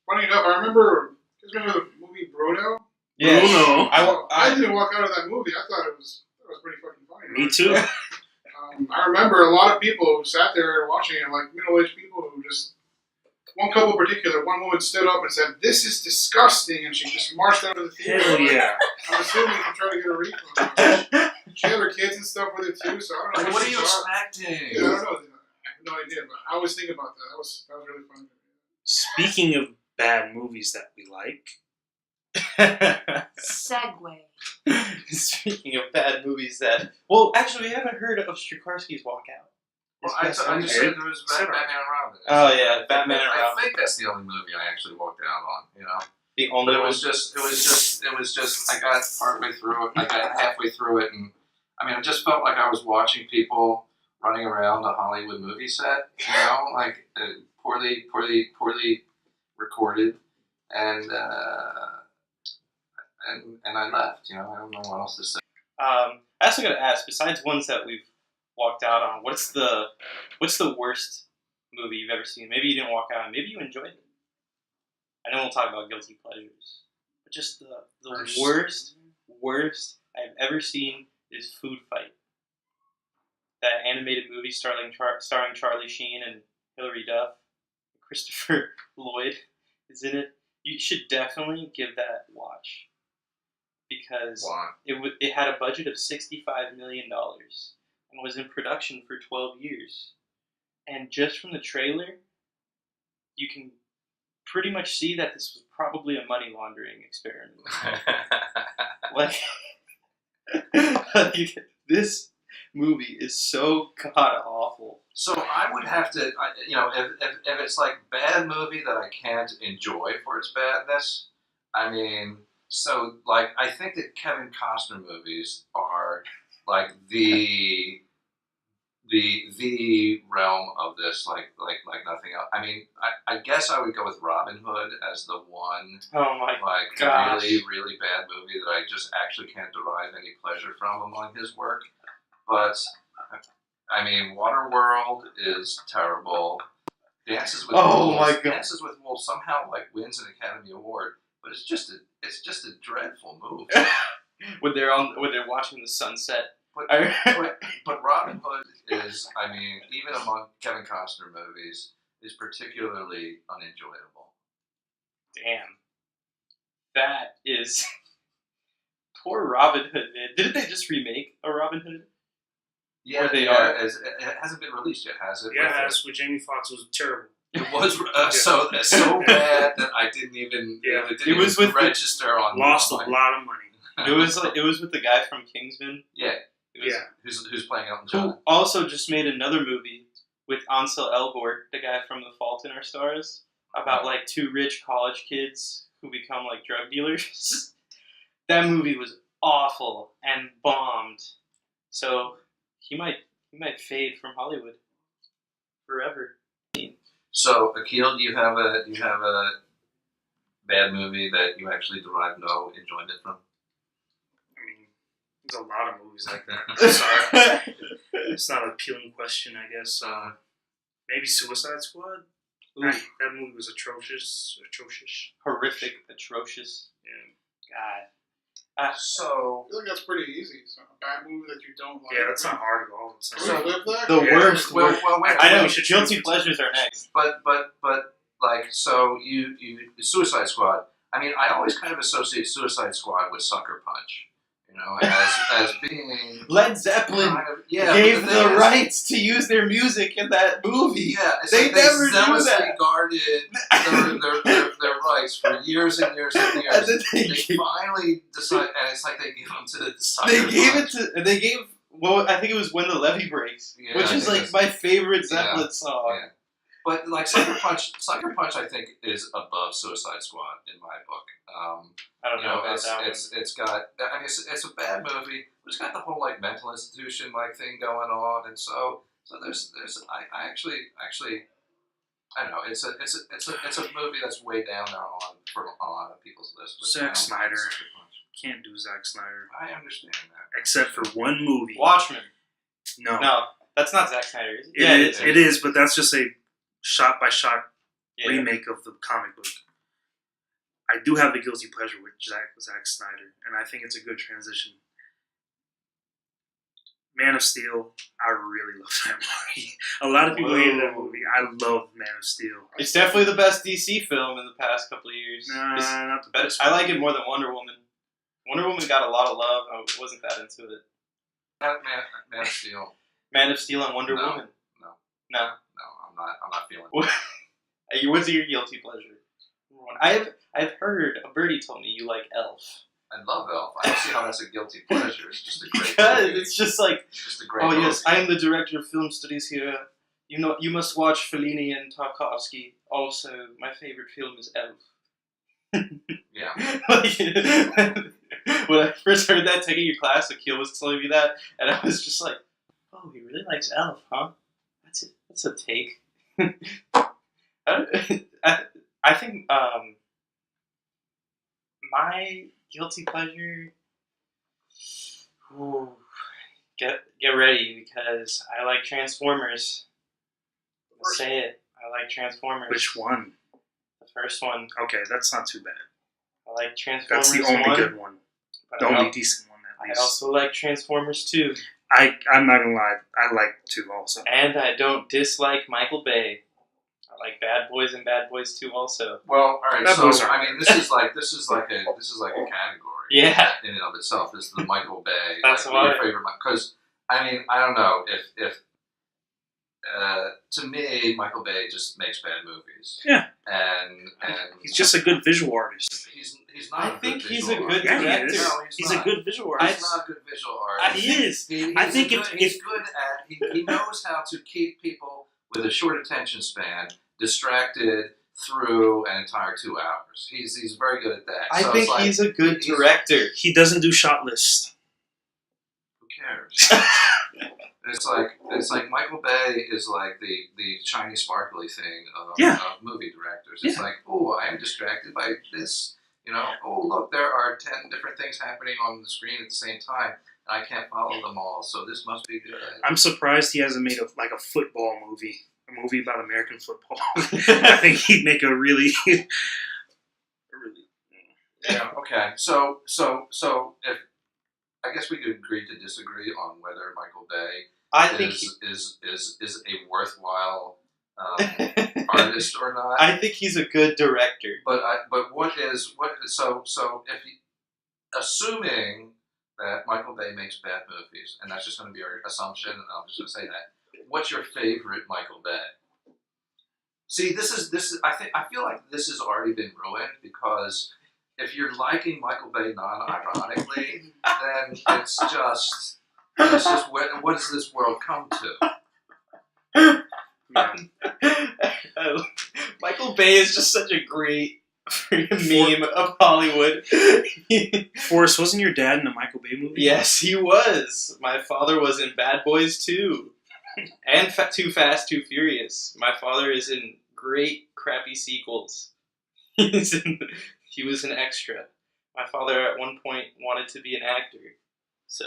funny enough, I remember. You guys remember the movie Bruno?
Yeah.
Bruno.
I didn't walk out of that movie. I thought it was pretty fucking funny.
Me too.
I remember a lot of people who sat there watching it, like middle-aged people who just. One couple in particular, one woman stood up and said, "This is disgusting," and she just marched out of the theater.
Hell yeah.
I'm assuming to try to get a refund. She had her kids and stuff with it too, so I don't know.
Like, what are you
Yeah,
expecting?
I don't know. I have no idea, but I always think about that. That was really fun.
Speaking of bad movies that we like,
Segway.
Speaking of bad movies that... Well, actually, we haven't heard of Strycharski's Walkout.
Well, I just said there was Batman and Robin.
Oh, yeah, Batman and Robin.
I think that's the only movie I actually walked out on. You know,
The
but
only
it
one.
was just. I got partway through it. I got halfway through it, and I mean, I just felt like I was watching people running around a Hollywood movie set. You know, like poorly recorded, and I left. You know, I don't know what else to say.
I also got to ask, besides ones that we've walked out on, what's the worst movie you've ever seen? Maybe you didn't walk out on. Maybe you enjoyed it. I know we'll talk about guilty pleasures, but just the worst I've ever seen is Food Fight. That animated movie starring Charlie Sheen and Hilary Duff, Christopher Lloyd is in it. You should definitely give that a watch because
Why?
it had a budget of $65 million and was in production for 12 years. And just from the trailer, you can pretty much see that this was probably a money laundering experiment. This movie is so god awful.
So I would have to, if it's like bad movie that I can't enjoy for its badness, I mean, so like I think that Kevin Costner movies are like the realm of this, like nothing else. I mean, I guess I would go with Robin Hood as the one,
Oh my
like
gosh.
really bad movie that I just actually can't derive any pleasure from among his work. But I mean, Waterworld is terrible. Dances with
Oh
Wolves,
my God.
Dances with Wolves somehow like wins an Academy Award, but it's just a dreadful movie.
when they're watching the sunset.
But Robin Hood is, I mean, even among Kevin Costner movies, is particularly unenjoyable.
Damn. That is poor Robin Hood, man. Didn't they just remake a Robin Hood?
Yeah,
Where they
yeah,
are.
It hasn't been released yet, has it?
yeah, that's with Jamie Foxx was terrible.
It was so bad that I didn't even
It was with
register on.
Lost a
my-
lot of money.
It was with the guy from Kingsman.
Yeah,
It was,
Yeah.
who's playing Elton
Who
John?
also just made another movie with Ansel Elgort, the guy from The Fault in Our Stars. about like two rich college kids who become like drug dealers. That movie was awful and bombed. So he might fade from Hollywood forever.
So, Akil, do you have a bad movie that you actually derive no enjoyment from?
I mean, there's a lot of movies like that. Sorry. It's not an appealing question, I guess. Maybe Suicide Squad? That movie was atrocious.
Horrific, atrocious.
Yeah.
God.
So,
I feel like that's pretty easy. So a bad movie that you don't like.
Yeah, that's not hard at all. It's
Can we flip that?
The
Yeah.
worst.
well, wait.
I know.
we should
Guilty
choose.
pleasures are next.
But like, so you Suicide Squad. I mean, I always kind of associate Suicide Squad with Sucker Punch. You know, as being
Led Zeppelin
kind of, yeah,
gave
but the thing
the
is-
rights to use their music in that movie.
Yeah, it's
They
like
never do
zealously
that.
guarded their rights for years and years and years.
And then
They finally decide, and it's like they give them to the Sucker
They gave
Punch.
it to. They gave. Well, I think it was When the Levee Breaks,
Yeah,
which
I
is
think
like my favorite Zeppelin
Yeah.
song.
But like Sucker Punch, I think is above Suicide Squad in my book.
I don't
You
know
know,
about that one.
it's got. I mean, it's a bad movie, but it's got the whole like mental institution like thing going on, and so there's I actually I don't know. It's a movie that's way down there on for a lot of people's lists. But
Zack
I don't think
Snyder.
it's Sucker Punch.
Can't do Zack Snyder.
I understand that.
Except for one movie.
Watchmen.
No.
No, that's not Zack Snyder. Is it?
It
Yeah,
is, it is, but that's just a shot-by-shot
Yeah.
remake of the comic book. I do have a guilty pleasure with Zack Snyder, and I think it's a good transition. Man of Steel, I really love that movie. A lot of people hated that movie. I love Man of Steel.
It's definitely the best DC film in the past couple of years.
Nah,
It's
not the
better-
best.
I like it more than Wonder Woman. Wonder Woman got a lot of love. I wasn't that into it.
Man of Steel.
Man of Steel and Wonder
No.
Woman.
No.
No.
No, I'm not feeling it.
Hey, what's your guilty pleasure? I've heard a birdie told me you like Elf.
I love Elf. I don't see how that's a guilty pleasure. It's just a great
Because
movie.
it's just like,
It's just a great
oh
movie.
yes, I am the director of film studies here. You know, you must watch Fellini and Tarkovsky. Also, my favorite film is Elf.
Yeah.
When I first heard that taking your class, Akil was telling me that, and I was just like, "Oh, he really likes Elf, huh? That's a take." I think my guilty pleasure. Ooh, get ready because I like Transformers. I'll say it. I like Transformers.
Which one?
The first one.
Okay, that's not too bad.
I like Transformers.
That's the only
1,
good one.
but
The
I
only
al-
decent one, at
I
least.
also like Transformers 2.
I'm not gonna lie, I like 2 also.
And I don't dislike Michael Bay. I like Bad Boys and Bad Boys 2 also.
Well, all right.
That
So
was all
I mean, this is like a category.
Yeah.
In and of itself, this is the Michael Bay.
That's
like,
why.
your favorite. Because I mean, I don't know if to me, Michael Bay just makes bad movies.
Yeah.
And
He's just a good visual artist.
He's not.
I
a good
think he's
visual
a good
artist.
Yeah, he
director.
is.
No,
He's
not.
a good visual
He's
artist.
not a good visual artist.
He is.
He's
I think
good,
if
he's good at he knows how to keep people with a short attention span distracted through an entire 2 hours. He's very good at that.
I
So
think
it's like,
he's a good
he's-
director.
He doesn't do shot lists.
Who cares? It's like Michael Bay is like the shiny sparkly thing of movie directors. It's
Yeah.
like, oh, I am distracted by this. You know, oh look, there are 10 different things happening on the screen at the same time, and I can't follow them all. So this must be good.
I'm surprised he hasn't made a football movie. A movie about American football. I think he'd make a really
Yeah. Okay. So if I guess we could agree to disagree on whether Michael Bay
I think
is a worthwhile artist or not.
I think he's a good director.
But so if he, assuming that Michael Bay makes bad movies, and that's just going to be our assumption, and I'm just going to say that. What's your favorite Michael Bay? See, this is. I feel like this has already been ruined because if you're liking Michael Bay non-ironically, then it's just what does this world come to?
Yeah.
Michael Bay is just such a great freaking meme of Hollywood.
Forrest, wasn't your dad in a Michael Bay movie?
Yes, he was. My father was in Bad Boys 2. And Too Fast, Too Furious. My father is in great crappy sequels. He was an extra. My father at one point wanted to be an actor. So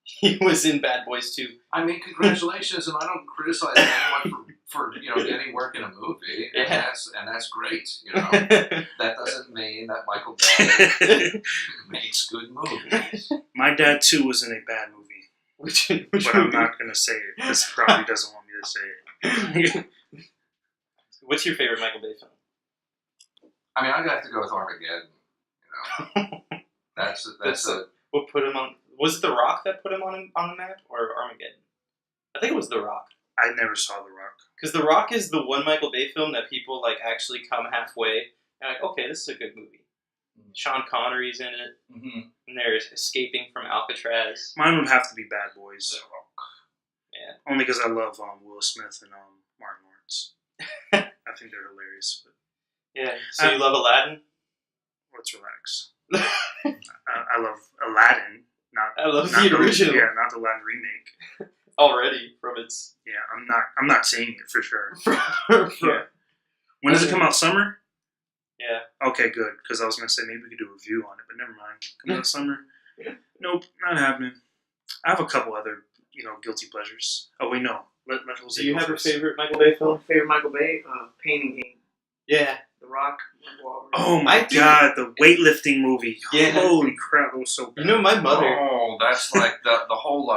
he was in Bad Boys 2.
I mean, congratulations, and I don't criticize anyone for getting work in a movie, and
Yeah.
that's great. That doesn't mean that Michael Bay makes good movies.
My dad too was in a bad movie,
which
but I'm not gonna say it because he probably doesn't want me to say it.
What's your favorite Michael Bay film?
I mean, I'd have to go with Armageddon. That's a
What put him on? Was it The Rock that put him on the map, or Armageddon? I think it was The Rock.
I never saw The Rock.
Because The Rock is the one Michael Bay film that people like actually come halfway and like, okay, this is a good movie. Sean Connery's in it, and they're escaping from Alcatraz.
Mine would have to be Bad Boys.
Yeah.
Only because I love Will Smith and Martin Lawrence. I think they're hilarious. But
Yeah. So you love Aladdin?
let's relax. I love Aladdin.
I love
not
the original.
Yeah, not the Aladdin remake.
Already from its.
Yeah, I'm not saying it for sure.
from,
Yeah. When does it come out? Summer?
Yeah.
Okay, good. Because I was gonna say maybe we could do a review on it, but never mind. Come out summer? Nope, not happening. I have a couple other, guilty pleasures. Oh wait, no. Let Jose
Do you
go
have
first.
a favorite Michael Bay film?
Favorite Michael Bay painting game.
Yeah.
The Rock. Mark Wahlberg.
Oh my
I do.
god, the weightlifting movie.
Yeah.
Holy crap, it was so bad.
My mother.
Oh, that's like the whole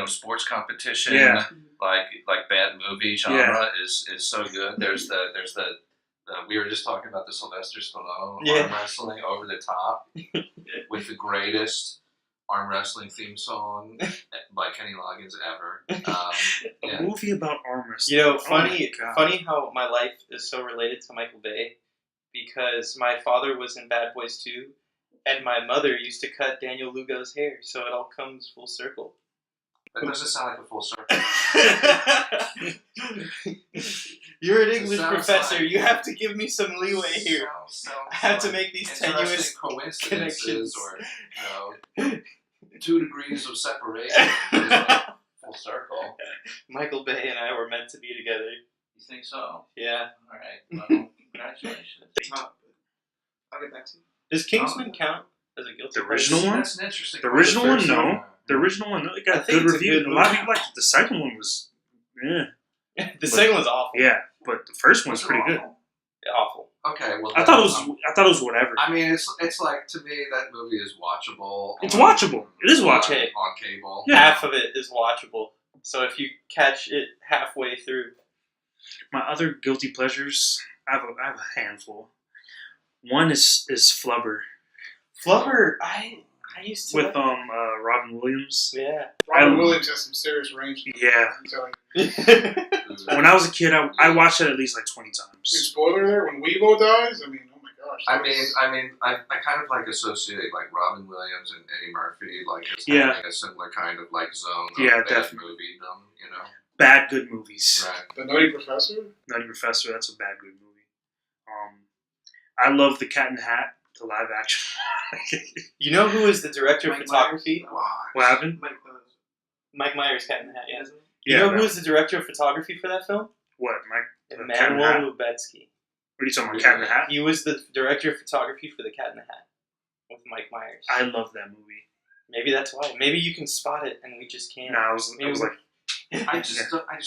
sports competition.
Yeah.
Like bad movie genre is so good. There's the we were just talking about the Sylvester Stallone arm wrestling over the top with the greatest arm wrestling theme song by Kenny Loggins ever.
A movie about arm wrestling.
Funny
Oh my God.
funny how my life is so related to Michael Bay, because my father was in Bad Boys 2, and my mother used to cut Daniel Lugo's hair, so it all comes full circle.
That doesn't sound like a full circle.
You're an
It
English
sounds
professor.
like-
You have to give me some leeway here. I have to make these tenuous
coincidences
connections.
or 2 degrees of separation is like full circle.
Michael Bay and I were meant to be together.
You think so?
Yeah.
All right. Well, congratulations.
I'll get back to you.
Does Kingsman count as a guilty
The original
pleasure?
one?
That's an interesting.
The original one,
first
no. The original one, no, it
I
got
think
good
it's a
reviews.
good
A lot of
movie.
people liked it. The second one was,
The second one's awful.
yeah, but the first one's
Was it
pretty good.
awful?
Awful.
Okay, well,
I thought it was whatever.
I mean, it's like, to me, that movie is watchable.
It's watchable. It is watchable.
on cable.
Yeah.
Half of it is watchable. So if you catch it halfway through.
My other guilty pleasures, I have a handful. One is Flubber
Flubber, I used to
with
like
Robin Williams.
Yeah.
Robin
I-
Williams has some serious range.
Yeah,
I'm telling you.
when I was a kid, I watched it at least like 20
Dude,
times.
spoiler there, when Weebo dies, I mean, oh my gosh.
I kind of like associate like Robin Williams and Eddie Murphy like as
Yeah.
having a similar kind of like zone of
Yeah,
bad
definitely.
movie
Bad good movies.
Right.
The Nutty Professor?
Nutty Professor, that's a bad good movie. I love the Cat in the Hat, the live action.
You know who is the director of
Mike
photography?
Myers.
What happened?
Mike Myers, Cat in the Hat, yeah.
Isn't it?
You know who
that-
is the director of photography for that film?
What, Mike? Cat in the Hat?
Emmanuel Lubetsky.
What are you talking about, Cat in the Hat?
He was the director of photography for The Cat in the Hat with Mike Myers.
I love that movie.
Maybe that's why. Maybe you can spot it and we just can't.
No, I was like,
I just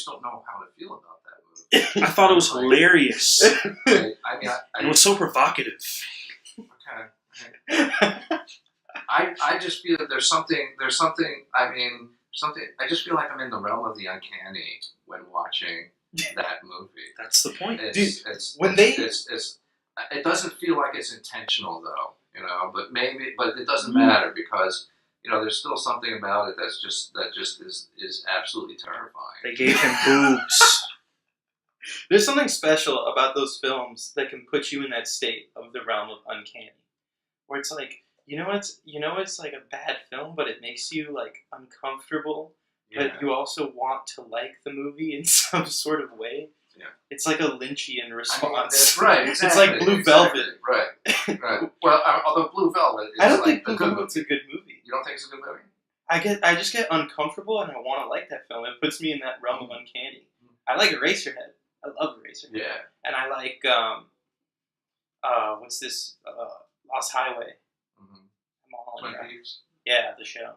don't know how to feel about that movie.
I thought it was hilarious.
I mean,
And it was so provocative.
okay. I just feel that there's something. I just feel like I'm in the realm of the uncanny when watching that movie.
That's the point.
It doesn't feel like it's intentional though, but it doesn't matter because there's still something about it that just is absolutely terrifying.
They gave him boobs.
There's something special about those films that can put you in that state of the realm of uncanny, where it's like, it's like a bad film, but it makes you like uncomfortable but you also want to like the movie in some sort of way.
Yeah.
It's like a Lynchian response.
Right,
It's
exactly.
like Blue Velvet.
Right. Well, although Blue Velvet is
I don't
like
think
a
Blue
good
Velvet's
movie.
a good movie.
You don't think it's a good movie?
I just get uncomfortable and I want to like that film. It puts me in that realm of uncanny. I like Eraserhead. I love Eraserhead.
Yeah.
And I like what's this? Lost Highway.
Mm-hmm. Twin Peaks.
Yeah, the show.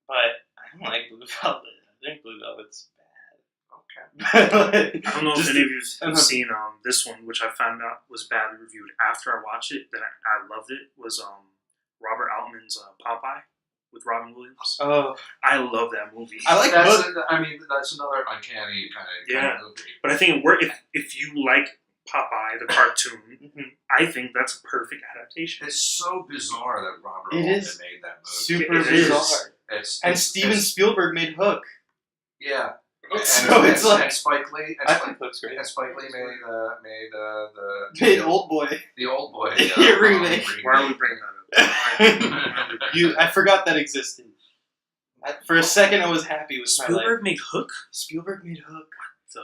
But I don't like Blue Velvet. I think Blue Velvet's bad.
Okay.
I don't know if any of you have
Uh-huh.
seen this one, which I found out was badly reviewed after I watched it. That I loved it was Robert Altman's Popeye with Robin Williams.
Oh,
I love that movie.
I like
That's
both.
that's another uncanny kind of movie.
But I think if you like Popeye the cartoon,
Mhm.
I think that's a perfect adaptation.
It's so bizarre that Robert
It
Altman
is
made that movie.
Super
It is.
bizarre. And Steven Spielberg made Hook.
Yeah.
So it's like
and Spike Lee.
I think Hook's great.
And Spike Lee made
Made Old Boy.
the Old Boy
Remake.
Why are we bringing that up?
I forgot that existed. For a second, I was happy with my life.
Spielberg made Hook.
Spielberg made Hook.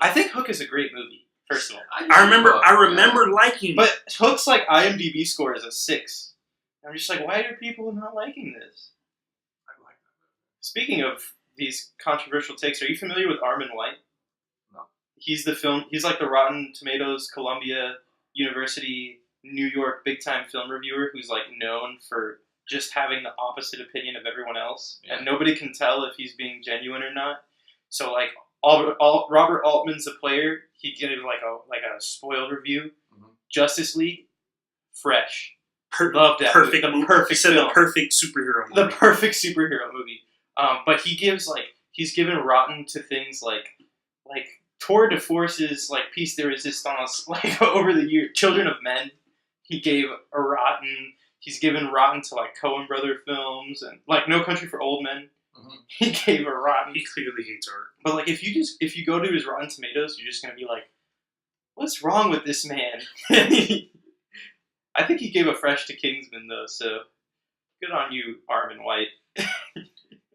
I think Hook is a great movie. First of all,
I remember liking.
but Hook's like IMDb score is a 6. I'm just like, why are people not liking this?
I like that movie.
Speaking of these controversial takes, are you familiar with Armin White?
No.
He's like the Rotten Tomatoes, Columbia University, New York big time film reviewer who's like known for just having the opposite opinion of everyone else, and nobody can tell if he's being genuine or not. So like Robert Altman's a player. He gave like a spoiled review.
Mm-hmm.
Justice League, fresh.
Love
that
perfect
movie.
movie.
Perfect
Said
film.
the perfect superhero movie.
The perfect superhero movie. But he's given Rotten to things like Tour de Force's like Piece de Resistance, like over the year. Children of Men, he gave a Rotten. He's given Rotten to like Coen Brother films and like No Country for Old Men.
Mm-hmm.
He gave a Rotten.
He clearly hates art.
But like if you go to his Rotten Tomatoes, you're just gonna be like, what's wrong with this man? I think he gave a fresh to Kingsman though, so good on you, Armin White.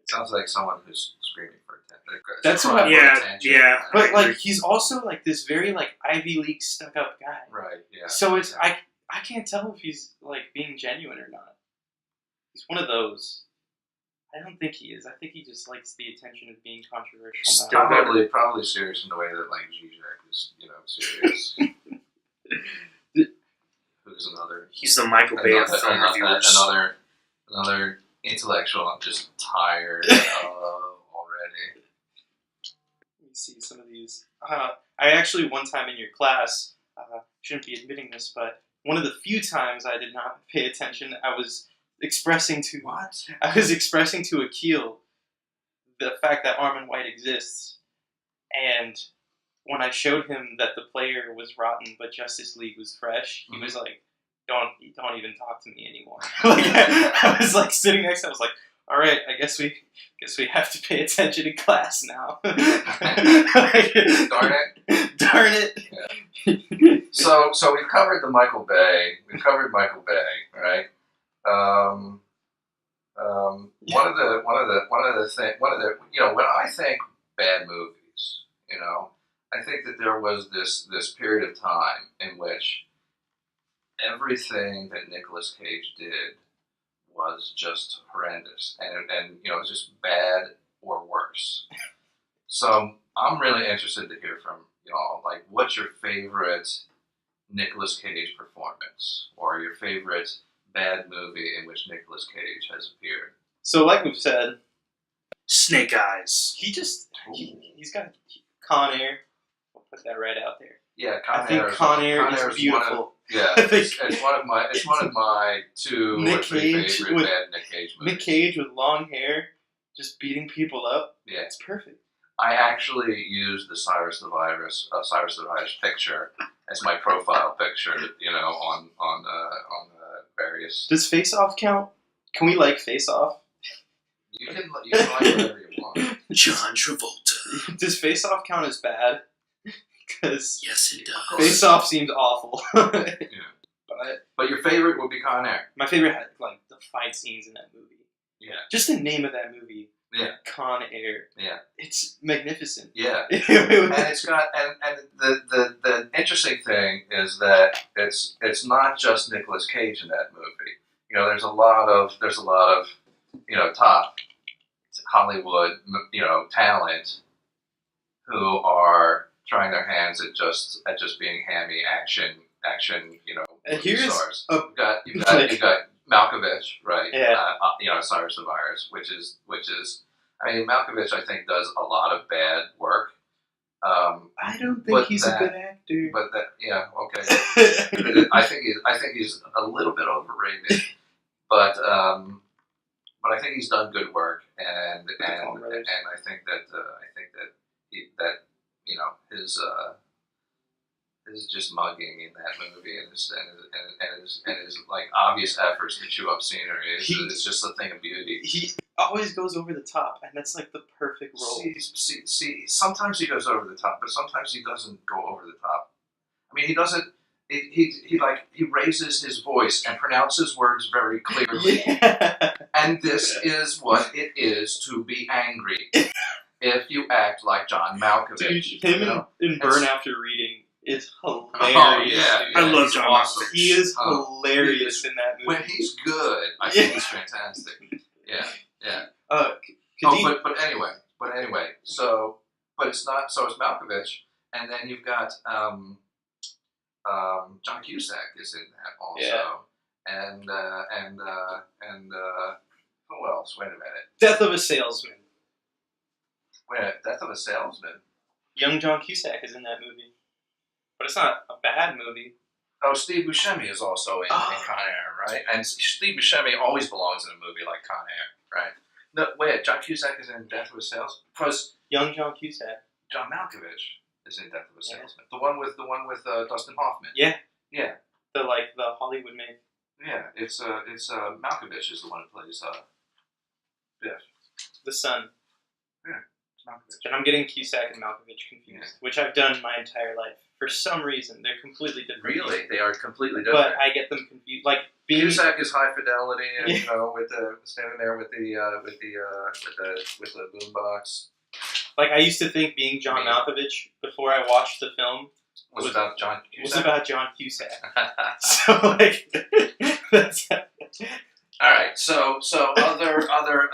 Sounds like someone who's screaming for attention.
That's
Crying
what-
for
Yeah,
attention.
yeah.
But like he's also like this very like Ivy League stuck up guy.
Right. Yeah.
So it's I can't tell if he's like being genuine or not. He's one of those. I don't think he is. I think he just likes the attention of being controversial now.
Probably serious in the way that like Zizek is, serious. Who's another?
He's the Michael Bay of film reviewers.
Another intellectual. I'm just tired already.
Let me see some of these. I actually one time in your class, shouldn't be admitting this, but one of the few times I did not pay attention, I was expressing to Akil the fact that Armin White exists, and when I showed him that the player was rotten but Justice League was fresh, he was like, "Don't even talk to me anymore." Like I was like sitting next to him, I was like, "All right, I guess we have to pay attention in class now."
Darn it!
Darn it!
Yeah. So we've covered Michael Bay, right? When I think bad movies, I think that there was this period of time in which everything that Nicolas Cage did was just horrendous, and it was just bad or worse. So I'm really interested to hear from y'all, like, what's your favorite Nicolas Cage performance, or your favorite bad movie in which Nicolas Cage has appeared?
So, like we've said,
Snake Eyes.
he's got Con Air. We'll put that right out there.
Yeah,
I think Con Air is beautiful.
It's one of my two
Nick
or three
Cage
favorite
with-
bad Nick Cage movies.
Nick Cage with long hair, just beating people up.
Yeah.
It's perfect.
I actually used the Cyrus the Virus picture as my profile picture, on various.
Does Face Off count? Can we like Face Off?
You can like whatever you want.
John Travolta.
Does Face Off count as bad? Because
Yes, it does.
Face Off seems awful.
Yeah. But your favorite would be Con Air.
My favorite had like the fight scenes in that movie.
Yeah.
Just the name of that movie. Con Air.
Yeah.
It's magnificent.
Yeah. And it's got and the interesting thing is that it's not just Nicolas Cage in that movie. You know, there's a lot of top Hollywood talent who are trying their hands at just being hammy action
And
movie
here's
stars.
a-
You've got Malkovich, right?
Yeah.
Cyrus the Virus, which is I mean, Malkovich I think does a lot of bad work.
I don't think he's a good actor.
But okay. I think he's a little bit overrated, but I think he's done good work, and I think that his just mugging in that movie and his like obvious efforts to chew up scenery is just a thing of beauty.
He always goes over the top, and that's like the perfect role.
See, sometimes he goes over the top, but sometimes he doesn't go over the top. I mean, he doesn't. He raises his voice and pronounces words very clearly.
Yeah.
And this is what it is to be angry. If you act like John Malkovich.
Dude, him in Burn After Reading is hilarious.
Oh, yeah.
Dude.
I love John
awesome.
He is hilarious in that movie.
When he's good, I think he's fantastic. Yeah. But anyway, so it's not. So it's Malkovich, and then you've got John Cusack is in that also, and who else? Wait a minute.
Death of a Salesman.
Death of a Salesman.
Young John Cusack is in that movie, but it's not a bad movie.
Oh, Steve Buscemi is also in Con Air, right? And Steve Buscemi always belongs in a movie like Con Air, right? No, wait, John Cusack is in Death of a Salesman? Because
Young John Cusack.
John Malkovich is in Death of a Salesman. The one with Dustin Hoffman.
Yeah.
Yeah.
The Hollywood make.
Yeah, it's Malkovich is the one who plays Biff.
The son.
Yeah, it's Malkovich.
And I'm getting Cusack and Malkovich confused, which I've done my entire life. For some reason, they're completely different.
Really, they are completely different.
But I get them confused. Like
Cusack is high fidelity, and with the standing there with the boombox.
Like I used to think being John Malkovich before I watched the film
was about John Cusack.
Was about John Cusack. So like that's.
All right, so other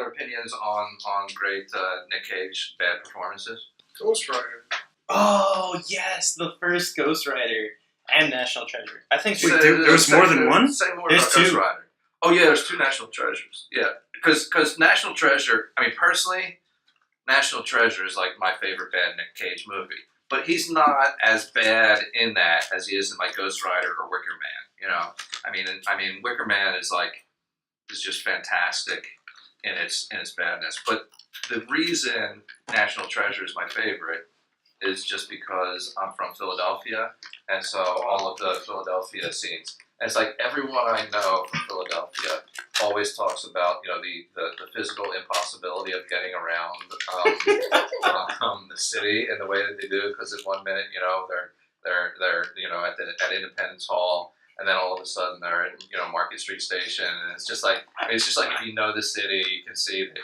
opinions on great Nick Cage bad performances.
Ghost Rider.
Oh yes, the first Ghost Rider and National Treasure. I think
Wait, there was more than one?
Say more
There's
about Ghost
two.
Rider. Oh yeah, there's two National Treasures. Yeah, because National Treasure. I mean, personally, National Treasure is like my favorite bad Nick Cage movie. But he's not as bad in that as he is in like Ghost Rider or Wicker Man. You know, I mean, Wicker Man is just fantastic in its badness. But the reason National Treasure is my favorite is just because I'm from Philadelphia, and so all of the Philadelphia scenes. And it's like everyone I know from Philadelphia always talks about the physical impossibility of getting around the city in the way that they do, because at 1 minute they're at Independence Hall, and then all of a sudden they're at Market Street Station, and it's just like if you know the city, you can see that.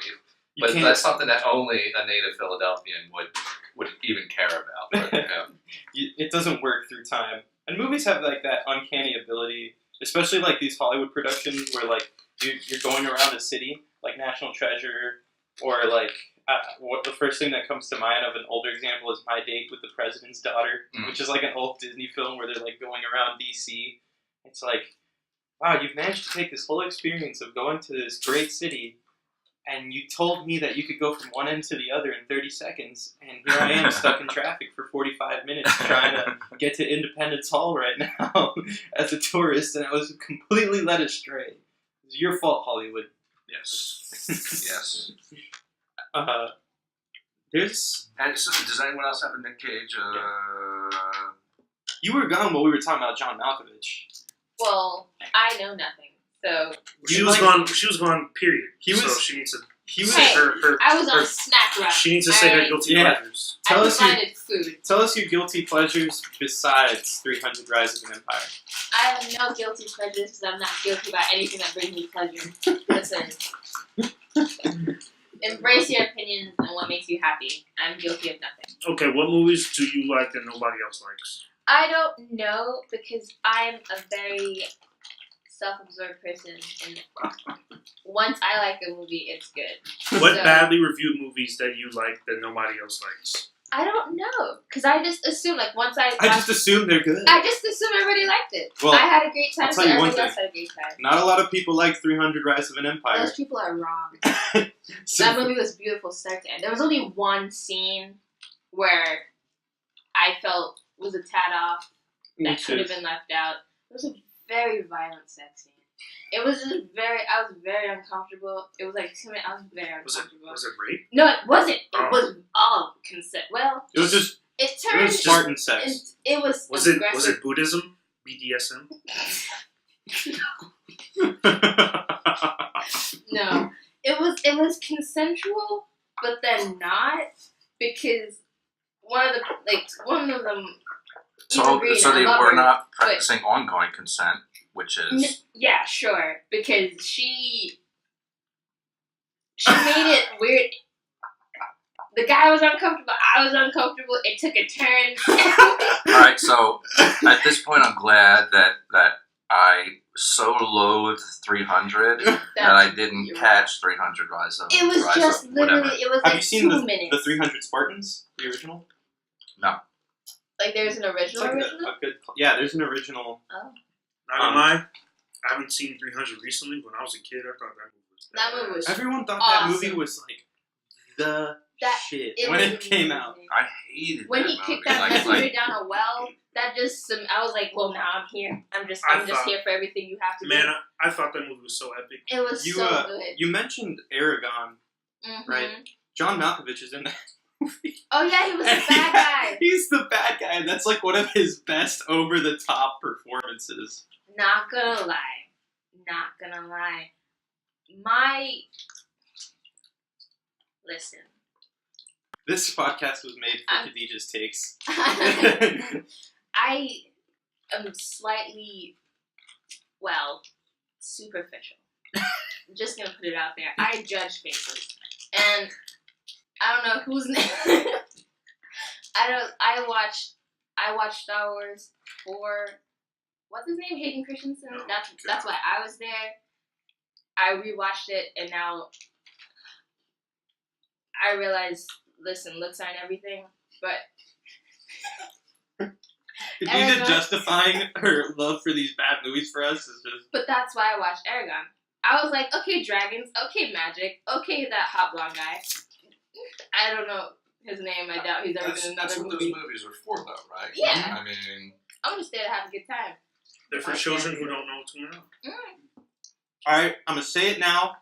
But that's something that only a native Philadelphian would even care about. But,
it doesn't work through time. And movies have like that uncanny ability, especially like these Hollywood productions where like you're going around a city, like National Treasure, or like what the first thing that comes to mind of an older example is My Date with the President's Daughter, which is like an old Disney film where they're like going around DC. It's like, wow, you've managed to take this whole experience of going to this great city, and you told me that you could go from one end to the other in 30 seconds, and here I am stuck in traffic for 45 minutes trying to get to Independence Hall right now as a tourist, and I was completely led astray. It's your fault, Hollywood.
Yes. Yes. And so, does anyone else have a Nick Cage?
You were gone while we were talking about John Malkovich.
Well, I know nothing, so.
She was gone. She was gone. Period. So she needs to.
He was.
Hey,
her
I was on Snack Wrap.
She needs to say her guilty pleasures.
Tell
I
us your
decided food.
Tell us your guilty pleasures besides 300 Rise of an Empire.
I have no guilty pleasures because I'm not guilty about anything that brings me pleasure. Listen. Embrace your opinions and what makes you happy. I'm guilty of nothing.
Okay, what movies do you like that nobody else likes?
I don't know because I'm a very self-absorbed person, and once I like a movie, it's good.
What
So-
badly reviewed movies that you like that nobody else likes?
I don't know because I just assume like once I
just assume they're good.
I just assume everybody liked it.
Well,
I had a great time.
I'll
So
tell you one
everybody else
thing.
had a great time.
Not a lot of people like 300 Rise of an Empire.
Those people are wrong.
So-
That movie was beautiful start to end. There was only one scene where I felt was a tad off
Me
that
too.
could have been left out. It was a very violent sex scene. It was just I was very uncomfortable. It was like 2 minutes. I was very
Was it
uncomfortable.
rape?
No, it wasn't. It
Oh.
was all consent. Well,
It was just
it
it
turned.
was Spartan sex.
It was.
Was it
aggressive.
Buddhism? BDSM?
No, it was consensual, but then not because one of them.
So,
agreed,
so
I
they
love
were
her,
not
but-
practicing ongoing consent, which is
Yeah, sure, because she made it weird. The guy was uncomfortable. I was uncomfortable. It took a turn.
all right. So at this point, I'm glad that I so loathed 300 that I didn't
you're
catch 300 Rise of.
It was
Rise
just
of
literally.
whatever.
It was
Have
like
you seen
2 minutes.
the 300 Spartans, the original?
Like there's an
It's
original.
like a good. Yeah, there's an original.
Oh,
Not gonna lie, I haven't seen 300 recently. When I was a kid, I thought that movie was
that movie was.
Everyone thought
Awesome.
that movie was like the
That-
shit
It
when
was
it came out.
amazing.
I hated
When
that
he
movie.
kicked that
like,
messenger
like,
down a well, that just I was like, well, now I'm here. I'm just
I thought-
here for everything you have to
Man,
do.
I thought that movie was so epic.
It was
You
so good.
you mentioned Aragon,
Mhm.
right? John Malkovich is in that movie.
Oh yeah, he was the bad guy.
He's the bad guy, and that's like one of his best over the top performances.
Not gonna lie. Listen.
This podcast was made for
I'm-
Khadijah's takes.
I am slightly, superficial. I'm just gonna put it out there. I judge faces, and I don't know whose name. I watched Star Wars for what's his name, Hayden Christensen.
Oh,
That's why I was there. I rewatched it, and now I realize. Listen, looks aren't everything, but
Khadijah
Aragon.
justifying her love for these bad movies for us is just.
But that's why I watched Aragon. I was like, okay, dragons, okay, magic, okay, that hot blonde guy. I don't know his name. I doubt he's ever
that's
been in
that's
another
what
movie.
those movies are for, though, right?
Yeah.
I mean,
I'm just there to have a good time.
They're for children who don't know what's going on.
Alright, I'm gonna say it now.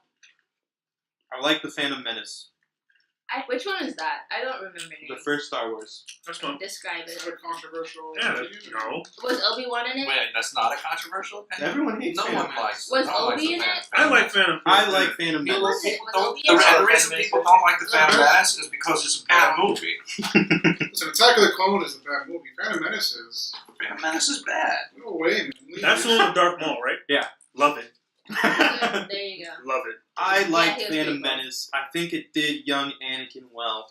I like the Phantom Menace.
Which one is that? I don't remember
The
names.
first Star Wars.
That's fun.
Describe
It's
it.
a controversial.
Yeah,
opinion.
no.
Was Obi-Wan in it?
wait, that's not a controversial opinion.
Everyone hates
No
Phantom
one
Menace.
likes.
Was
no one likes
Obi
the
in
Phantom
it?
I like Phantom.
I like Phantom
Who
Menace.
was it? Was
Don't-
Obi
the,
in it?
the reason people don't like the Phantom Menace is because it's a bad movie.
So Attack of the Clone is a bad movie. Phantom Menace is.
Phantom Menace is bad.
No way, man. Leave
That's the
it.
one with Dark Maul, right?
Yeah.
Love it.
There you go.
Love it.
I like
he was
Phantom
pretty cool.
Menace. I think it did young Anakin well.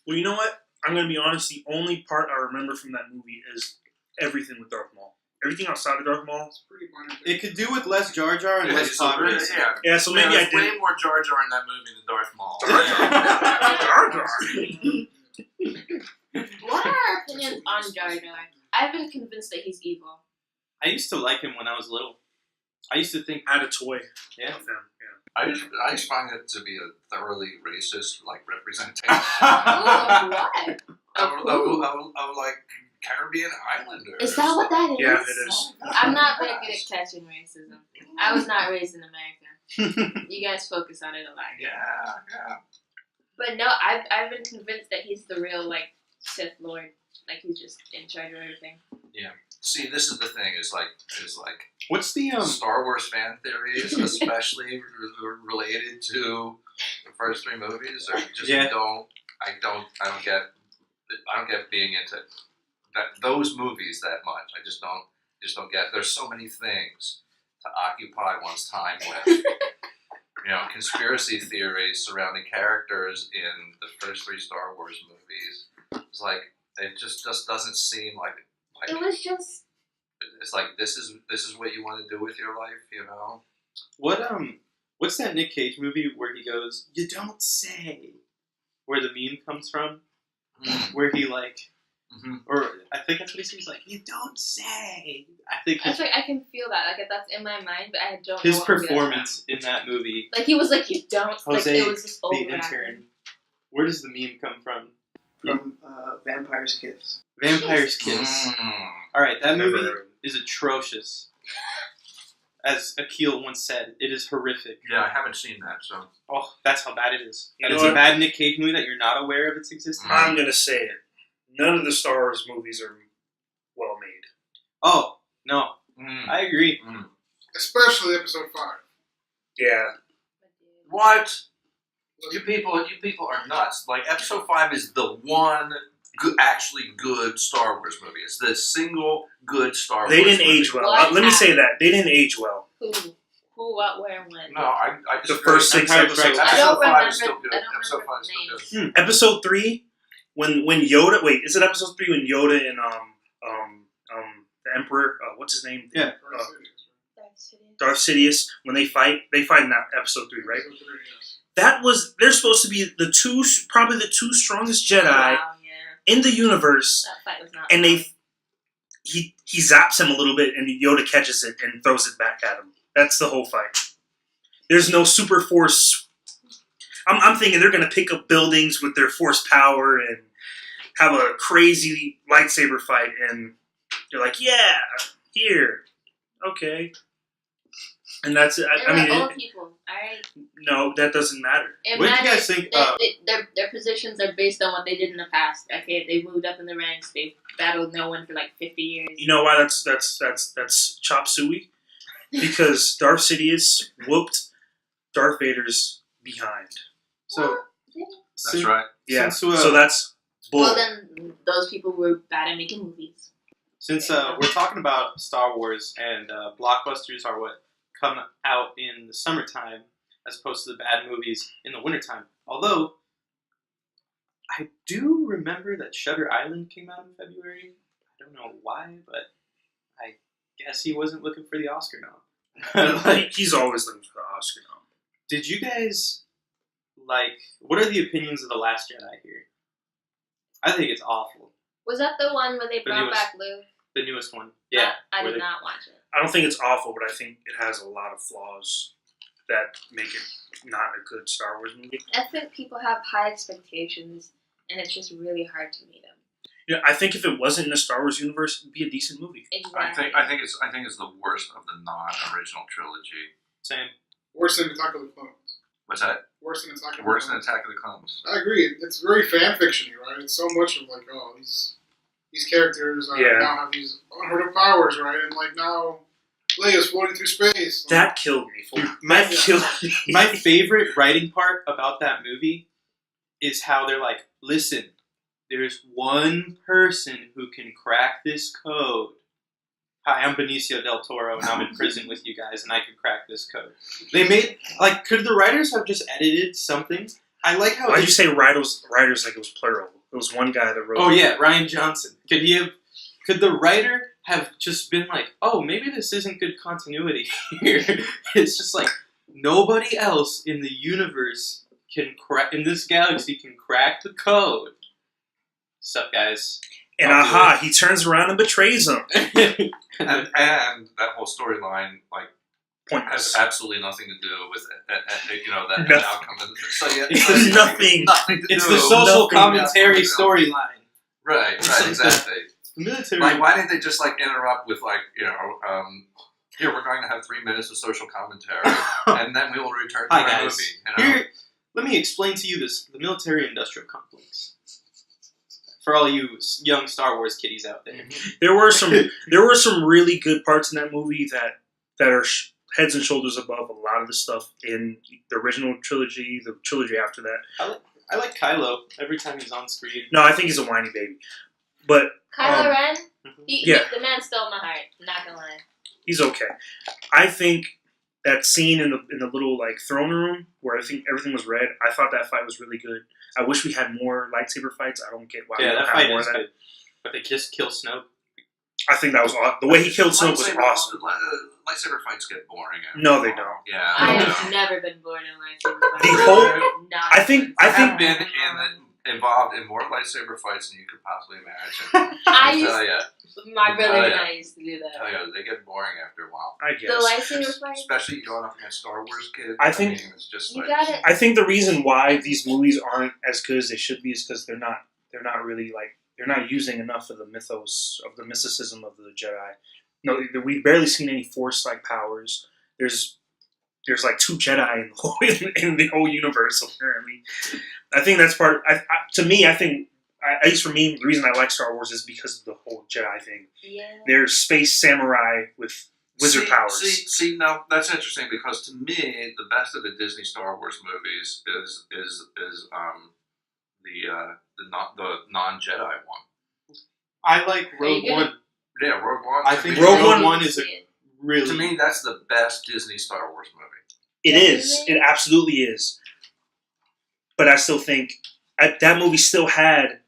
Well, you know what? I'm going to be honest. The only part I remember from that movie is everything with Dark Maul. Everything outside of Dark Maul.
It's pretty minor.
It could do with less Jar Jar and
Yeah,
less
so
pod
really,
racing.
yeah.
Yeah, so maybe I
There's way
didn't.
more Jar Jar in that movie than Darth Maul.
Jar Jar.
What are our opinions on Jar Jar? I've been convinced that he's evil.
I used to like him when I was little. I used to think,
I had a toy
yeah.
of him. Yeah.
I just find it to be a thoroughly racist representation
Oh, what? Of who?
of like Caribbean Islanders.
Is that what that is?
Yeah, it is.
I'm not very good at catching racism. I was not raised in America. You guys focus on it a lot.
Yeah.
But no, I've been convinced that he's the real Sith Lord. Like he's just in charge of everything.
See, this is the thing. Is like
What's the
Star Wars fan theories, especially related to the first three movies, are just
Yeah.
I don't get being into those movies that much. I just don't get. There's so many things to occupy one's time with. conspiracy theories surrounding characters in the first 3 Star Wars movies. It's like it just doesn't seem like
It was just.
it's like this is what you want to do with your life,
What's that Nick Cage movie where he goes, "You don't say," where the meme comes from, where he or I think that's what he says, like, "You don't say." I think
That's right. I can feel that. Like that's in my mind, but I don't.
his
know what movie that's
performance in that movie,
from. Like he was like, "You don't."
Jose,
like it was just
the
over.
intern. Where does the meme come from?
From Vampire's Kiss.
Vampire's Kiss. All right, that
Never
movie
heard of it.
is atrocious. As Akil once said, it is horrific.
Yeah, I haven't seen that, so
Oh, that's how bad it is.
You
And
know
it's a
what?
bad Nick Cage movie that you're not aware of its existence.
I'm gonna say it. None of the Star Wars movies are well made.
Oh, no. I agree.
Especially episode 5.
Yeah.
What? You people are nuts. Like Episode 5 is the one actually good Star Wars movie. It's the single good Star Wars.
They didn't
movie.
age well.
What
Let me say that. They didn't age well.
Who, what, where, when?
No, I
The
disagree.
first 6
Empire
episodes.
Strikes
I
Back.
don't
Episode 5
remember.
is still good.
I don't
Episode
remember
5 is still
names.
good.
Episode 3, when Yoda. Wait, is it episode 3 when Yoda and the Emperor? What's his name?
Yeah.
Darth Sidious. When they fight in that episode 3, right?
Episode 3, yes.
They're supposed to be probably the 2 strongest Jedi
Wow, yeah.
in the universe,
That fight was not.
and
fun.
he zaps him a little bit, and Yoda catches it and throws it back at him. That's the whole fight. There's no super force. I'm thinking they're gonna pick up buildings with their force power and have a crazy lightsaber fight, and they're like, "Yeah, here, okay." And that's it. I
They're
mean,
old people, alright?
no, that doesn't matter.
What do you guys think?
Their positions are based on what they did in the past. Okay, they moved up in the ranks. They battled no one for like 50 years.
You know why that's chop suey? Because Darth Sidious whooped Darth Vader's behind.
So,
That's right.
Yeah.
Since,
So that's bull.
Well, then those people were bad at making movies.
Since we're talking about Star Wars and blockbusters are what come out in the summertime as opposed to the bad movies in the wintertime. Although, I do remember that Shutter Island came out in February. I don't know why, but I guess he wasn't looking for the Oscar nom.
He's always looking for the Oscar nom.
Did you guys, what are the opinions of The Last Jedi here? I think it's awful.
Was that the one where they
The
brought
newest.
back Luke?
The newest one. Yeah.
I
where
did
they-
not watch it.
I don't think it's awful, but I think it has a lot of flaws that make it not a good Star Wars movie.
I think people have high expectations, and it's just really hard to meet them.
Yeah, I think if it wasn't in the Star Wars universe, it'd be a decent movie.
Exactly.
I think it's the worst of the non-original trilogy.
Same.
Worse than Attack of the Clones.
What's that?
Worse than Attack of the
Worse than
Clones.
Attack of the Clones.
I agree. It's very fan fiction-y, right? It's so much of like, oh, these characters now have these unheard of powers, right? And like now, Leia's floating through space.
That killed me. Fool.
My-
That killed me.
My favorite writing part about that movie is how they're like, listen, there's one person who can crack this code. Hi, I'm Benicio del Toro, and I'm in prison with you guys, and I can crack this code. They made, could the writers have just edited something? I like how...
Why'd you say writers like it was plural? It was one guy that wrote
Oh
it.
yeah, Ryan Johnson. Could the writer have just been like, oh, maybe this isn't good continuity here. It's just like, nobody else in the universe in this galaxy can crack the code. Sup, guys?
And aha, he turns around and betrays him.
And that whole storyline, has
Pointless.
absolutely nothing to do with that
Nothing.
outcome. So yeah,
It's
so
nothing.
Nothing to
It's
do.
the social
nothing
commentary
else.
storyline.
Right, exactly.
The military.
Like, why didn't they just interrupt with here we're going to have 3 minutes of social commentary, and then we will return to
Hi,
our
guys.
movie.
Here, let me explain to you the military-industrial complex. For all you young Star Wars kiddies out there.
There were some really good parts in that movie that are heads and shoulders above a lot of the stuff in the original trilogy, the trilogy after that.
I like Kylo every time he's on screen.
No, I think he's a whiny baby, but
Kylo Ren,
Mhm.
the man stole my heart. Not gonna lie.
he's okay. I think that scene in the little like throne room where everything was red. I thought that fight was really good. I wish we had more lightsaber fights. I don't get why we
Yeah,
don't
that
have
fight
more
is
of that.
good. But they just kill Snoke.
I think that was awesome. The way he killed Snoke was
Lightsaber-
awesome.
Lightsaber fights get boring. after
No,
a
they
while.
don't.
Yeah,
I
I
have
know.
never been bored in a lightsaber fight.
The whole-
Not
I think
I've been involved in more lightsaber fights than you could possibly imagine.
I
I tell
used
you,
my brother
Oh,
and
yeah.
I used to do that.
they get boring after a while.
I
The
guess.
lightsaber fight.
Especially going up against Star Wars kids.
I think-
mean, it's just
You
like
gotta.
I think the reason why these movies aren't as good as they should be is because they're not really like they're not using enough of the mythos of the mysticism of the Jedi. No, we've barely seen any Force-like powers. There's like 2 Jedi in the whole universe apparently. I think that's part. To me, I think at least for me, the reason I like Star Wars is because of the whole Jedi thing.
Yeah.
They're space samurai with wizard powers.
See, now that's interesting because to me, the best of the Disney Star Wars movies is the non Jedi one.
I like Rogue
you
One.
Yeah, Rogue One.
I
to
think
me-
Rogue One
is a really.
To me, that's the best Disney Star Wars movie.
It is. It absolutely is. But I still think that movie still had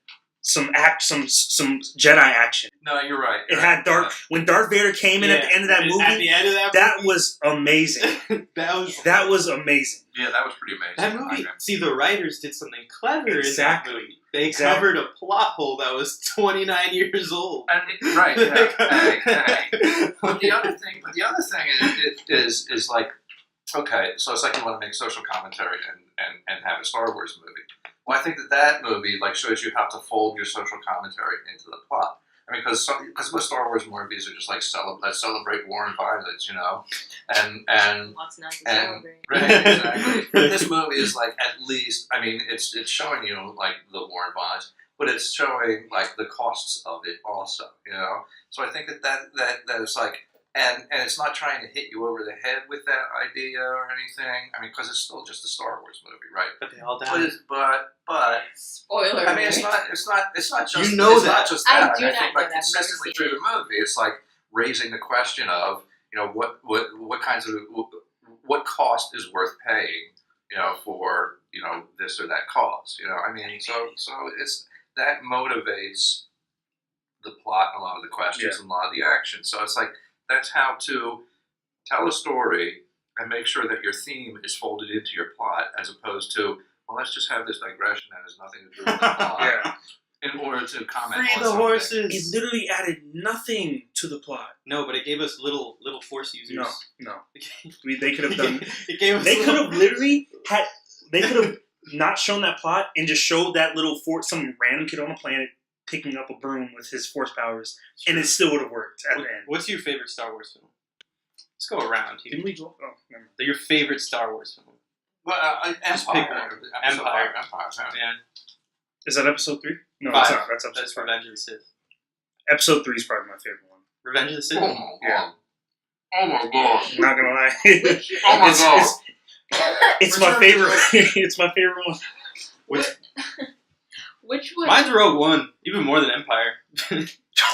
some Jedi action.
No, you're right.
It had when Darth Vader came in at the end of that movie.
At the end of
That
movie,
was amazing.
that was
amazing.
Yeah, that was pretty amazing.
that movie.
Okay.
See, the writers did something clever
Exactly.
in that movie. They
Exactly.
covered a plot hole that was 29 years old.
Right. Yeah. Hey. But the other thing is like, okay, so it's like you want to make social commentary and have a Star Wars movie. Well, I think that movie like shows you how to fold your social commentary into the plot. I mean, because most Star Wars movies are just like celebrate war and violence, you know, and
What's not to
and-
celebrate?
right, exactly. But this movie is like at least, I mean, it's showing you like the war and violence, but it's showing like the costs of it also, you know. So I think that is like, and it's not trying to hit you over the head with that idea or anything. I mean, because it's still just a Star Wars movie, right?
But they all
But
died.
but
Spoiler.
I mean, it's
alert.
not just
You know
it's
that.
not just
I
that.
do
And
not
think
know
like
that. I've never
consistently
seen
through
it.
the movie, it's like raising the question of, you know, what kinds of what cost is worth paying, you know, for, you know, this or that cause, you know. I mean, so it's that motivates the plot and a lot of the questions and a lot of the action. So it's like that's how to tell a story and make sure that your theme is folded into your plot, as opposed to, well, let's just have this digression that has nothing to do with the plot
Yeah.
in order to comment
Free
on
the
something.
horses.
It literally added nothing to the plot.
No, but it gave us little Force users.
No. They could have done.
It gave us.
They could have literally had. They could have not shown that plot and just showed that little some random kid on a planet picking up a broom with his Force powers, and it still would have worked at the end.
What's your favorite Star Wars film? Let's go around here.
Didn't we go? Oh, never mind.
Your favorite Star Wars film?
Well,
Just pick
Empire.
one.
Episode
Empire.
five, yeah.
Yeah,
Is that episode 3? No,
Five.
it's not. That's episode
that's
5.
Revenge of the Sith.
Episode 3 is probably my favorite one.
Revenge of the Sith.
Oh my god.
Yeah.
Oh my gosh.
I'm not gonna lie.
Which,
Oh my
It's-
god.
It's my favorite. It's my favorite one.
which one?
Mine's Rogue One, even more than Empire.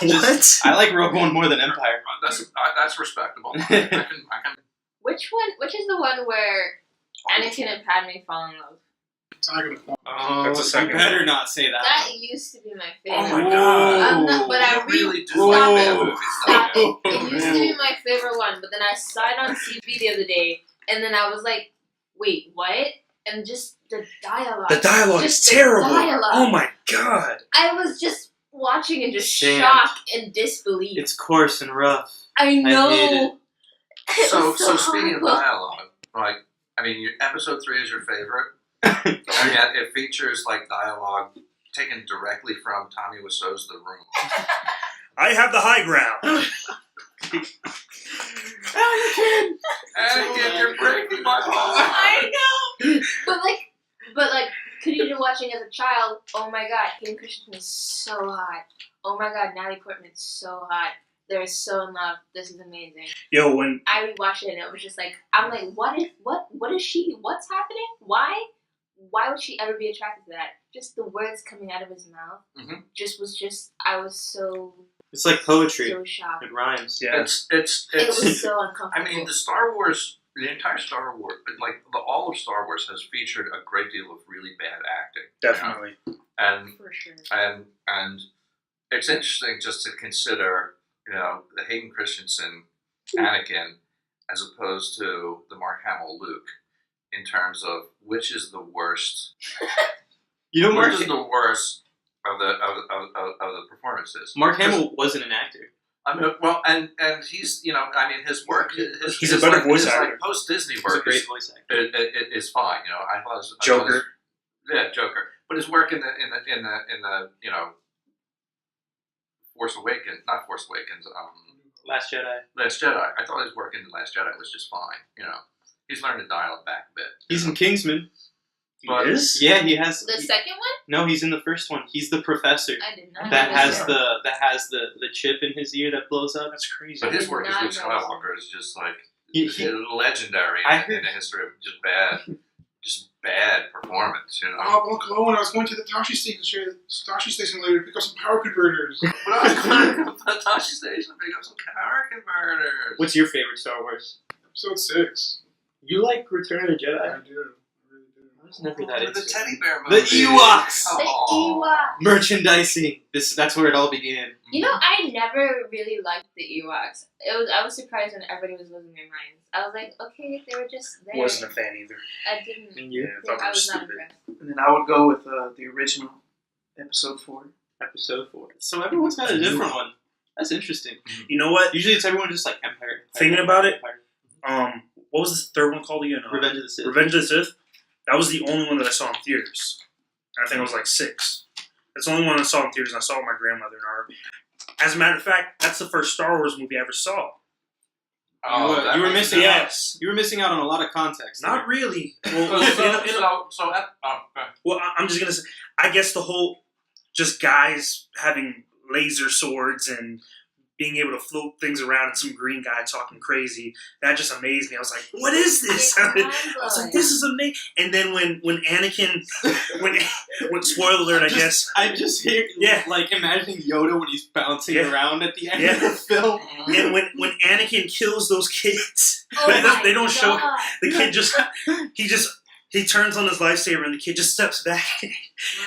What?
I like Rogue One more than Empire.
That's respectable. I can.
Which one? Which is the one where Anakin and Padme fall in love?
Tiger the Clone.
Oh,
That's a second
you better
one.
not say that.
That used to be my
Oh
favorite.
my god.
I'm not, but I
You really do
Whoa.
like that movie.
Stop
don't
it.
you?
It used to be my favorite one, but then I saw it on TV the other day, and then I was like, "Wait, what?" And just the dialogue.
The dialogue is
Just the
terrible.
dialogue.
Oh my god.
I was just watching in just
Damn.
shock and disbelief.
It's coarse and rough.
I know.
hate it.
It
So
was so
speaking of
horrible.
dialogue, like, I mean, episode 3 is your favorite. I mean, it features like dialogue taken directly from Tommy Wiseau's The Room.
I have the high ground.
Anakin, you're breaking my heart.
I know. But like, continue watching as a child. Oh my god, Hayden Christensen is so hot. Oh my god, Natalie Portman's so hot. They're so in love. This is amazing.
Yo, when
I rewatched it and it was just like, I'm like, what is she? What's happening? Why would she ever be attracted to that? Just the words coming out of his mouth.
Mhm.
I was so
It's like poetry.
shocked.
It rhymes.
yeah,
It's
It was so uncomfortable.
I mean, the Star Wars the entire Star Wars, all of Star Wars, has featured a great deal of really bad acting.
Definitely.
And
For sure.
and it's interesting just to consider, the Hayden Christensen Anakin as opposed to the Mark Hamill Luke in terms of which is the worst.
Mark
Which is the worst of the performances?
Mark Hamill wasn't an actor.
I mean, well, and he's, his work.
He's a better voice actor.
Like post Disney
He's
work
a great voice actor.
is fine. I thought
Joker.
Joker. But his work in the Force Awakens, not Force Awakens,
Last Jedi.
Last Jedi. I thought his work in the Last Jedi was just fine. He's learned to dial it back a bit.
He's in Kingsman.
But-
He is?
Yeah, he has.
The second one?
No, he's in the first one. He's the professor
I did not.
that
notice
has the chip in his ear that blows up.
That's crazy.
But his work as
Not
Luke
noticed.
Skywalker is just like
He-
legendary
I
in the history of just bad performance.
Oh, Uncle Owen, I was going to the Tashi station later to pick up some power converters.
But I was going to the Tashi station to pick up some power converters.
What's your favorite Star Wars?
Episode 6.
You like Return of the Jedi?
I do. I really do.
I was never that
The
into
teddy
it.
bear
The
movie.
Ewoks!
The
Oh.
Ewoks.
Merchandising. That's where it all began.
You know, I never really liked the Ewoks. I was surprised when everybody was losing their minds. I was like, okay, they were just there.
Wasn't a fan either.
I didn't.
And you?
Yeah, I thought
I
it was
was not
stupid.
impressed.
And then I would go with the original Episode 4.
Episode 4. So everyone's got a different one. That's interesting.
You know what?
Usually it's everyone just like Empire.
Thinking about it,
Empire.
What was the third one called again?
Revenge of the Sith.
Revenge of the Sith. That was the only one that I saw in theaters. I think I was like 6. That's the only one I saw in theaters, and I saw it with my grandmother and her. As a matter of fact, that's the first Star Wars movie I ever saw.
You were missing out.
Yes.
You were missing out on a lot of context.
Not really. Well, I'm just going to say, I guess the whole, just guys having laser swords and being able to float things around and some green guy talking crazy, that just amazed me. I was like, what is this?
It's
I
mind-blowing.
was like, this is amazing. And then when Anakin, when spoiler alert, I guess.
I just hear,
Yeah.
like, imagining Yoda when he's bouncing
Yeah.
around at the end
Yeah.
of the film.
And when Anakin kills those kids,
Oh
they don't
my
show
God.
the kid he turns on his lightsaber and the kid just steps back.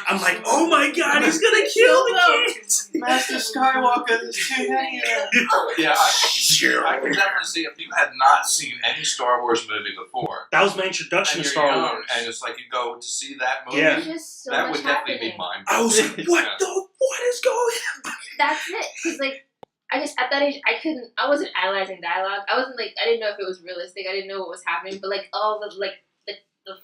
I'm like, oh my God, he's gonna kill the kids.
Master Skywalker, there's too many of them.
Yeah, I could definitely see if you had not seen any Star Wars movie before.
That was my introduction
And
to
you're
Star
young,
Wars.
and it's like you go to see that movie.
Yeah.
There's just so
that
much
would definitely
happening.
be mind.
I was like, what is going on?
That's it. Because, like, I guess at that age, I wasn't analyzing dialogue. I didn't know if it was realistic. I didn't know what was happening. But, like, all the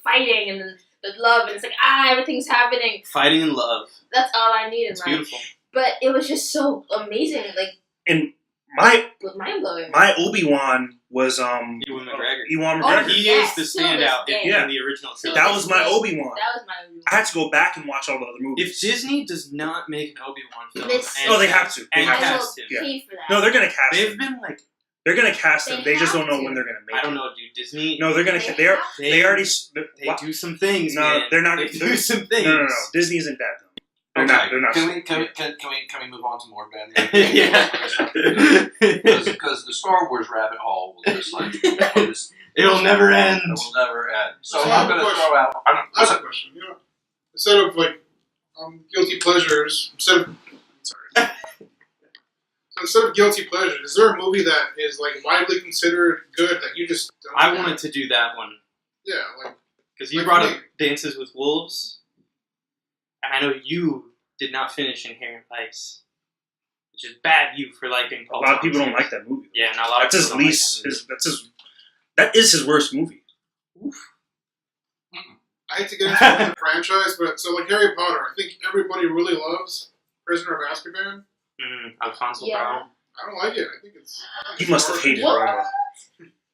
fighting and then the love, and it's like, everything's happening.
Fighting in love.
That's all I need in
It's
life.
beautiful.
But it was just so amazing, like,
And my
mind blowing.
Obi-Wan was
Ewan McGregor.
Ewan
Oh,
McGregor.
And he
yeah,
is the
till this
standout
day.
in the original
Till
trilogy.
That was my
day.
Obi-Wan.
That was my Obi-Wan.
I had to go back and watch all the other movies.
If Disney does not make an Obi-Wan film,
Listen.
and
Oh, they have to. They
and
have
I
to.
cast
will
him,
Yeah.
pay for that.
No, they're gonna cast
they've
him.
been like,
They're gonna cast him.
They
They just don't
have
know
to.
when they're gonna make
I
it.
don't know, dude. Disney.
No, they're gonna.
They
They are.
have
They already.
They do some things.
No,
man.
they're not-
They do some things.
No. Disney isn't bad though. They're not. They're not.
Can we move on to more bad
Yeah.
Because the Star Wars rabbit hole will just like
It'll never end.
It will never end. So
So
I'm going to throw out.
I have a question. Instead of like guilty pleasures, instead of guilty pleasures, is there a movie that is like widely considered good that you just don't
I wanted to do that one
Yeah, like
because you
Like
brought
me.
up Dances with Wolves, and I know you did not finish Inherent Vice, which is bad. You for liking.
A lot of people don't like that movie.
Yeah, not a lot of
That's his
people don't
least.
Like
That is his worst movie.
I hate to get into the franchise, but so like Harry Potter, I think everybody really loves Prisoner of Azkaban.
Alfonso
Yeah.
Brown.
I don't like it. I think it's
He must have hated
What?
Roma.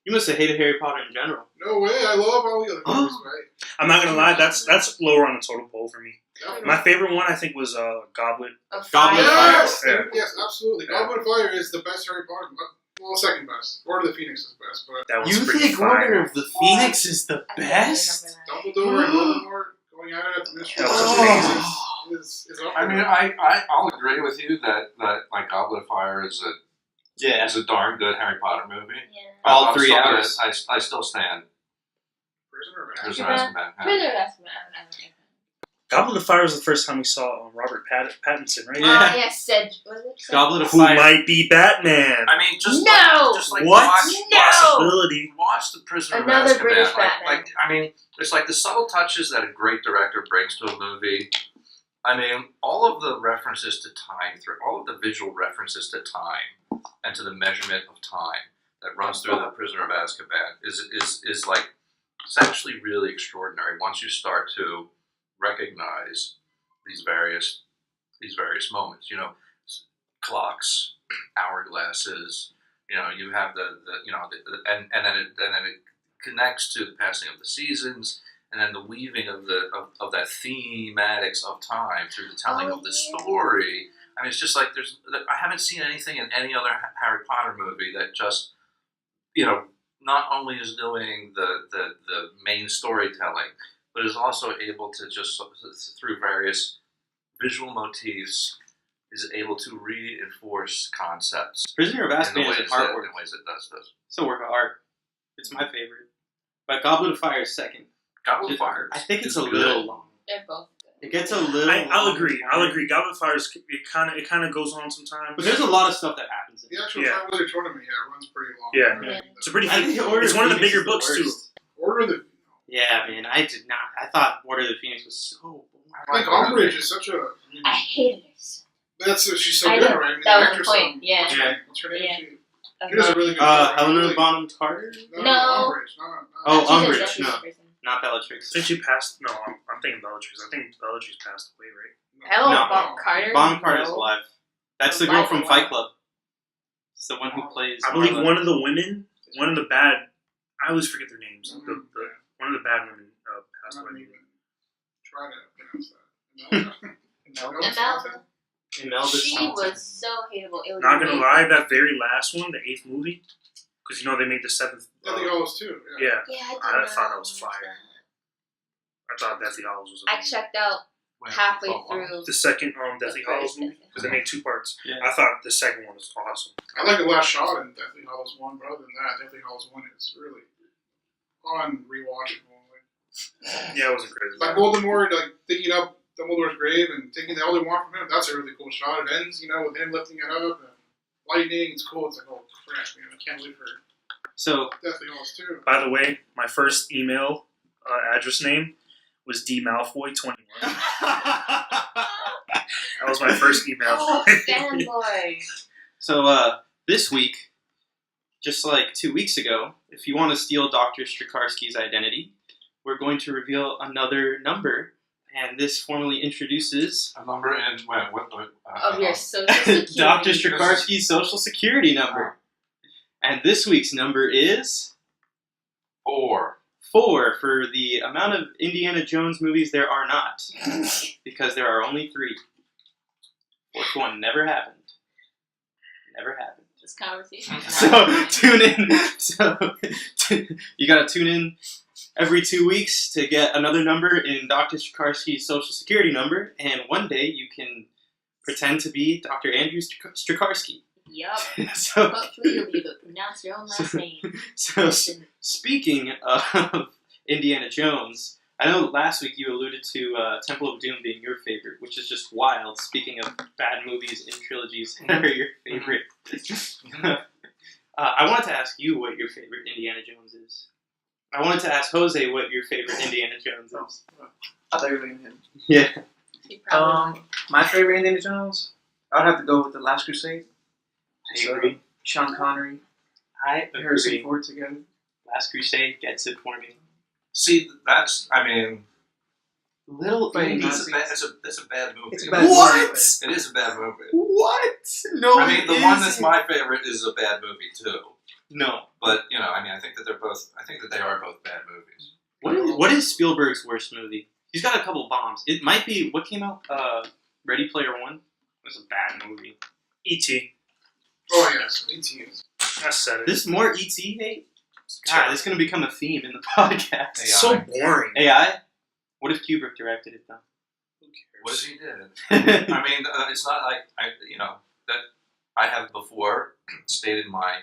You must have hated Harry Potter in general.
No way. I love all the other movies, right?
I'm not gonna lie. That's lower on the total pole for me.
Definitely.
My favorite one, I think, was Goblet.
Of
Goblet
Fire.
of
Yes,
Yeah.
yes, absolutely.
Yeah.
Goblet of Fire is the best Harry Potter. Well, second best. Order of the Phoenix is best, but
That was
You
pretty
think
fire.
Order of the Phoenix is the
I don't
best?
remember that.
Dumbledore and Voldemort going at it at the mystery
That was
Oh.
is up
I
there.
mean, I'll agree with you that like Goblet of Fire is
Yeah.
It's a darn good Harry Potter movie.
Yeah.
All
I'm
3
still gonna-
hours.
I still stand.
Prisoner of
Prisoner
Azkaban.
of Azkaban.
Prisoner of Azkaban.
Goblet of Fire was the first time we saw Robert Pattinson, right?
Yeah.
Oh, yes, said. Was it?
Goblet of
Who
Fire.
might be Batman?
I mean, just
No!
just like
What?
No!
Possibility.
watch the Prisoner
Another
of Azkaban.
British Batman.
Like, I mean, it's like the subtle touches that a great director brings to a movie. I mean, all of the references to time, all of the visual references to time and to the measurement of time that runs through the Prisoner of Azkaban is like, it's actually really extraordinary once you start to recognize these various moments. You know, clocks, hourglasses. You know, you have and then it connects to the passing of the seasons, and then the weaving of that thematics of time through the telling of the story. I mean, it's just like I haven't seen anything in any other Harry Potter movie that just, you know, not only is doing the main storytelling, but is also able to just, through various visual motifs, is able to reinforce concepts
Prisoner of
in
Azkaban is an artwork.
ways it does this.
It's a work of art. It's my favorite. But Goblet of Fire is second.
Goblet of Fire.
I think it's
is
a
good.
little long.
They're both good.
It gets a little.
I'll
long.
agree. Goblet of Fire is it kind of goes on sometimes.
But there's a lot of stuff that happens. In
The
it.
actual
Yeah.
Time Wizard Tournament, runs pretty long.
Yeah.
Yeah.
It's a pretty.
I think Order
It's
of
one of the
Phoenix
bigger
is
books too.
worst.
Order of the.
Yeah, man. I did not. I thought Order of the Phoenix was so boring.
I think Umbridge is such a.
I hated it.
That's she's so
I
good,
know.
right? I mean,
That
the
was the
actress,
point, yeah.
What's her name?
Yeah.
She does a really good job.
Helena
Really-
Bonham Carter?
No.
No.
Umbridge. No.
Oh,
She's a
Umbridge,
justice
no.
person.
Not Bellatrix.
Since she passed, no, I'm thinking Bellatrix. I think Bellatrix passed away, right?
Hello,
No.
Bob Carter.
Bonham Carter's
No.
alive. That's the girl
Alive
from
or
Fight
what?
Club. It's the one who plays.
I believe
Marla.
one of the women, one of the bad. I always forget their names. The one of the bad women passed
I'm not
away.
even try to pronounce that.
Imelda.
Imelda
She
Staunton.
was so hateable. It was
Not gonna
amazing.
lie, that very last one, the 8th movie, because you know they made the 7th.
Deathly Hallows too.
Yeah,
Yeah,
I thought that was
watch
fire.
that.
I thought Deathly Hallows was.
I
Amazing.
checked out halfway through.
The second Deathly
the
Hallows
first
movie, because they made 2 parts.
Yeah.
I thought the second one was awesome.
I like the last shot in Deathly Hallows 1, but other than that, Deathly Hallows 1 is really fun, rewatchable.
Yeah, it wasn't crazy.
Like Voldemort, like digging up Dumbledore's grave and taking the Elder Wand from him. That's a really cool shot. It ends, with him lifting it up and lightning. It's cool. It's like, oh crap, man! I can't wait for
So,
Deathly Hallows 2.
By the way, my first email address name was dmalfoy21. That was my first email.
Oh, fanboy.
so this week, just like 2 weeks ago, if you want to steal Dr. Strycharski's identity, we're going to reveal another number, and this formally introduces
A number in what?
Of your social security.
Dr. Strycharski's social security number. And this week's number is
4.
4 for the amount of Indiana Jones movies there are not, because there are only 3. Fourth one never happened. Never happened.
This conversation.
So tune in. So you gotta tune in every 2 weeks to get another number in Dr. Strycharski's social security number, and one day you can pretend to be Dr. Andrew Strycharski.
Yup.
So,
Hopefully you'll be able to pronounce your own last name.
so speaking of Indiana Jones, I know last week you alluded to Temple of Doom being your favorite, which is just wild. Speaking of bad movies in trilogies that are your favorite. I wanted to ask you what your favorite Indiana Jones is. I wanted to ask Jose what your favorite Indiana Jones is.
I thought you were looking at him.
Yeah.
He probably
My favorite Indiana Jones, I would have to go with The Last Crusade.
I agree.
Sean Connery,
I
Harrison
agree.
Ford together.
Last Crusade gets it for me.
See, that's, I mean,
Little
Wait,
Indy.
it's a bad movie.
It's a bad
What?
movie.
It is a bad movie.
What? No,
I mean, the
it
one that's
isn't.
my favorite is a bad movie too.
No.
But I mean, I think that they are both bad movies.
What is Spielberg's worst movie? He's got a couple bombs. It might be what came out. Ready Player One. It was a bad movie.
E.T.
Oh yes, E.T. is.
I said it.
This is more ET hate. God, this is gonna become a theme in the podcast.
It's so boring.
AI. What if Kubrick directed it though?
What if he did? I mean, it's not like that. I have before stated my,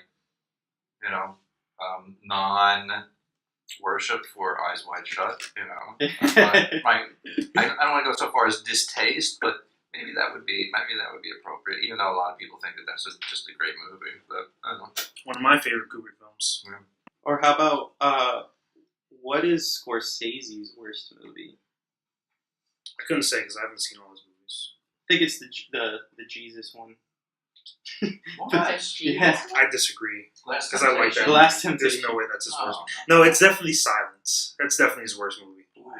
non-worship for Eyes Wide Shut. I don't want to go so far as distaste, but maybe that would be appropriate. Even though a lot of people think that that's just a great movie, but I don't know.
One of my favorite Kubrick films.
Yeah.
Or how about what is Scorsese's worst movie?
I couldn't say because I haven't seen all his movies.
I think it's the Jesus one.
What?
Yeah.
I disagree.
Last
Because I like that.
The Last
movie.
Temptation.
There's no way that's his worst.
Oh.
No, it's definitely Silence. That's definitely his worst movie.
Wow.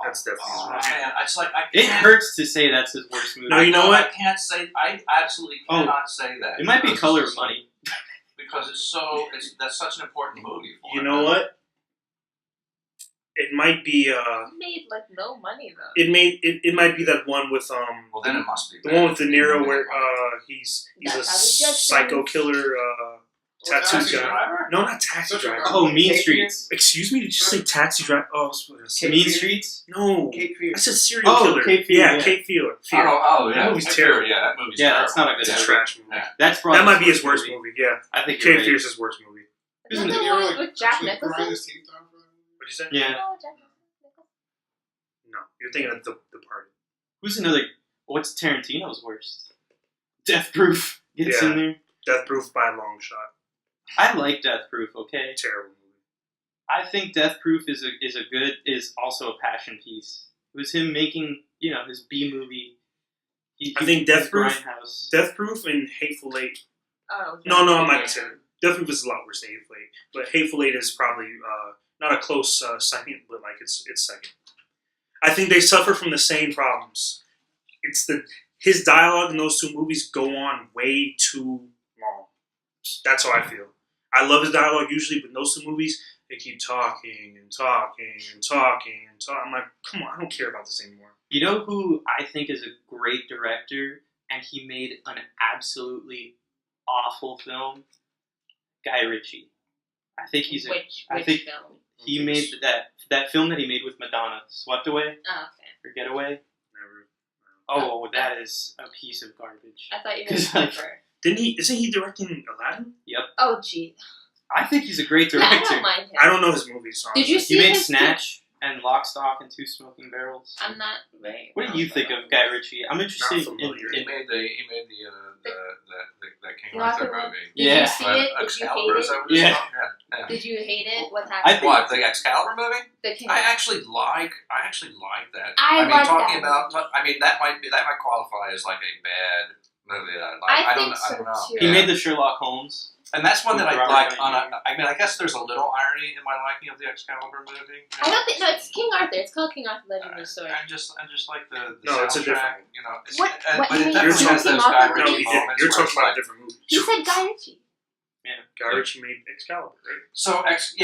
That's definitely his
Oh,
worst.
man, it's like I
It
can't.
hurts to say that's his worst movie.
No, you know what?
I can't say. I absolutely
Oh.
cannot say that.
It might be
because
Color
it's
of Money.
because that's such an important movie for
You
him.
know what? It might be.
It made like no money though.
It might be that one with
Well, then it must be
the
bad.
one with De Niro where
What,
he's
That's
a
how we judge
psycho
things.
killer tattoo
Taxi
guy.
Driver?
No, not Taxi
Such a
Driver.
Oh, Mean
Kate
Streets.
Excuse me, did you say Taxi Driver? Oh, I was supposed to say-
Cape
Mean
Fear?
Streets?
no.
Cape Fear.
I said serial
Oh,
killer.
Cape Fear, yeah.
Cape Fear.
Oh,
That
yeah.
movie's
Cape
terrible.
Fear, yeah, that movie's
Yeah,
terrible.
that's not a good
It's a
movie.
trash movie.
Yeah.
That's
That might be his worst movie. Yeah,
I think you're
Cape
right.
Fear's his worst movie.
Is that
Isn't
the
Did he
one
ever,
with Jack
actually grind
Nicholson?
his teeth down for that movie?
What'd you say?
Yeah.
No, Jack Nicholson.
No, you're thinking of the Party.
Who's another? What's Tarantino's worst? Death Proof gets
Yeah.
in there.
Death Proof by a long shot.
I like Death Proof. Okay,
Terrible movie.
I think Death Proof is also a passion piece. It was him making his B movie.
I think Death Proof-
Grindhouse.
Death Proof and Hateful Eight.
Oh,
No, I'm not
yeah.
gonna say that. Death Proof is a lot worse than Hateful Eight, but Hateful Eight is probably not a close second, but like it's second. I think they suffer from the same problems. His dialogue in those two movies go on way too long. That's how I feel. I love his dialogue usually, but in those two movies, they keep talking and talking and talking and talking. I'm like, come on, I don't care about this anymore.
You know who I think is a great director, and he made an absolutely awful film? Guy Ritchie. I think he's a.
Which
I think
film?
he made that film that he made with Madonna, Swept Away
Oh, okay.
or Getaway.
Never.
Oh, that is a piece of garbage.
I thought you
Cause,
meant
like,
Cooper.
Isn't he directing Aladdin?
Oh, gee.
I think he's a great
Yeah, I
director.
don't mind him.
I don't know his movies.
Did you
honestly.
see
He made
his
Snatch and Lock, Stock, and Two Smoking Barrels.
I'm not very.
What do you think of Guy Ritchie? I'm interested
Not
in.
familiar.
He made the King
You
Arthur
have to-
movie.
Did
Yeah.
you see it? Did you
Excalibur,
hate
is
it?
that what it's
Yeah.
called? Yeah.
Did you hate it? What
I
happened?
think-
What, the Excalibur movie?
The King.
I actually like that.
I
mean,
like
talking
that
about, I mean, that might qualify as like a bad movie that I like.
I
don't
think so,
know.
too.
He
Yeah.
made the Sherlock Holmes.
And that's one that I
Robert
like.
Downey
I mean, I guess there's a little irony in my liking of the Excalibur movie.
I don't think. No, it's King Arthur. It's called King Arthur: Legend of the Sword.
I'm just like the
No, it's a
soundtrack,
different-
you know. It's,
What-
and,
what
but
you
it
mean?
definitely
You're
has
talking
those
about
Guy
the
No,
Ritchie
movie?
he didn't.
moments
You're
where
talking
it's
about a
like,
different movie.
He said Guy Ritchie.
Guy Ritchie made Excalibur, right?
So actually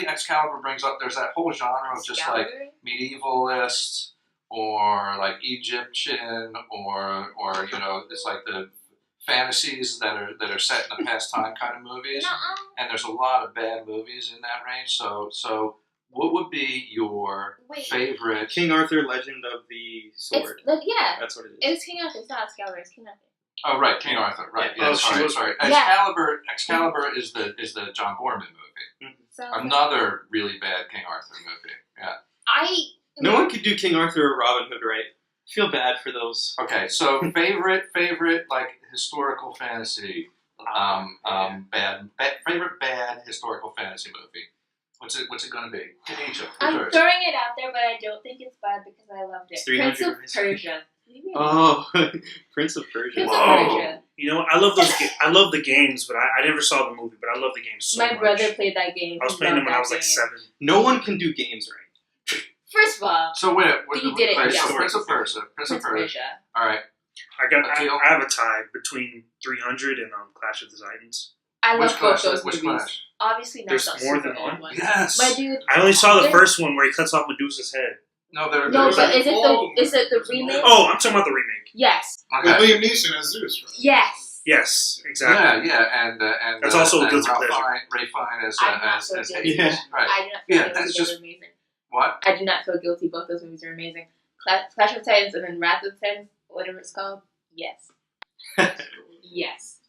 Excalibur brings up, there's that whole genre of just like
Excalibur?
medievalist or like Egyptian or it's like the fantasies that are set in the past time kind of movies.
Nuh-uh.
And there's a lot of bad movies in that range. So what would be your
Wait.
favorite?
King Arthur: Legend of the Sword.
It's yeah.
That's what it is.
It's King Arthur. It's not Excalibur. It's King Arthur.
Oh right, King Arthur. Right.
Yeah.
Yeah.
Oh, she was-
sorry.
Yeah.
Excalibur is the John Borman movie.
So
Another really bad King Arthur movie. Yeah.
No one could do King Arthur or Robin Hood right. I feel bad for those.
Okay, so favorite like historical fantasy, favorite bad historical fantasy movie. What's it gonna be? Asia.
I'm throwing it out there, but I don't think it's bad because I loved it.
It's 300
Prince of
years.
Persia.
Oh, Prince of Persia.
Prince of
Whoa.
Persia.
You know, I love those. I love the games, but I never saw the movie. But I love the games so
My
much.
brother played that game.
I was
He
playing them
loved
when I
that
was like
game.
7.
No one can do games right.
First of all,
So wait,
You did it,
right,
yeah.
so Prince of Persia.
Prince of Persia.
All right.
I have a tie between 300 and Clash of the Titans.
I
Which
love both
Clash?
those
Which
movies.
Clash?
Obviously not
There's
the
more
super
than
old
one?
one.
Yes.
My dude.
I only saw the
There-
first one where he cuts off Medusa's head.
No,
No,
there's
but
a,
is it the remake?
Oh, I'm talking about the remake.
Yes.
With
okay.
Liam Neeson as Zeus, right?
Yes.
Yes, exactly.
Yeah, and
That's also a
and
guilty
Ralph
pleasure.
Ray Fine as
I'm not so
as
guilty.
Hades.
Yeah.
Right.
I do not feel
Yeah,
guilty.
that's
Those
just
are amazing.
what?
I do not feel guilty. Both those movies are amazing. Clash of Titans and then Wrath of Titans, whatever it's called. Yes. Yes.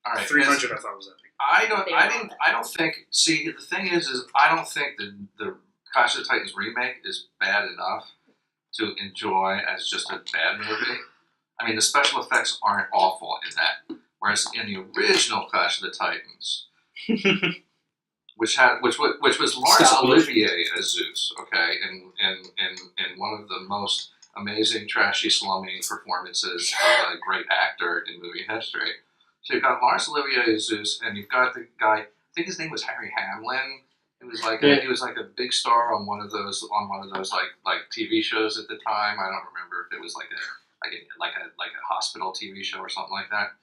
All right,
300 I thought was epic.
I don't think. See, the thing is I don't think the Clash of the Titans remake is bad enough to enjoy as just a bad movie. I mean, the special effects aren't awful in that, whereas in the original Clash of the Titans, which was Laurence Olivier as Zeus, okay, in one of the most amazing trashy slumming performances of a great actor in movie history. So you've got Laurence Olivier as Zeus, and you've got the guy. I think his name was Harry Hamlin. He was like a big star on one of those like TV shows at the time. I don't remember if it was like a hospital TV show or something like that.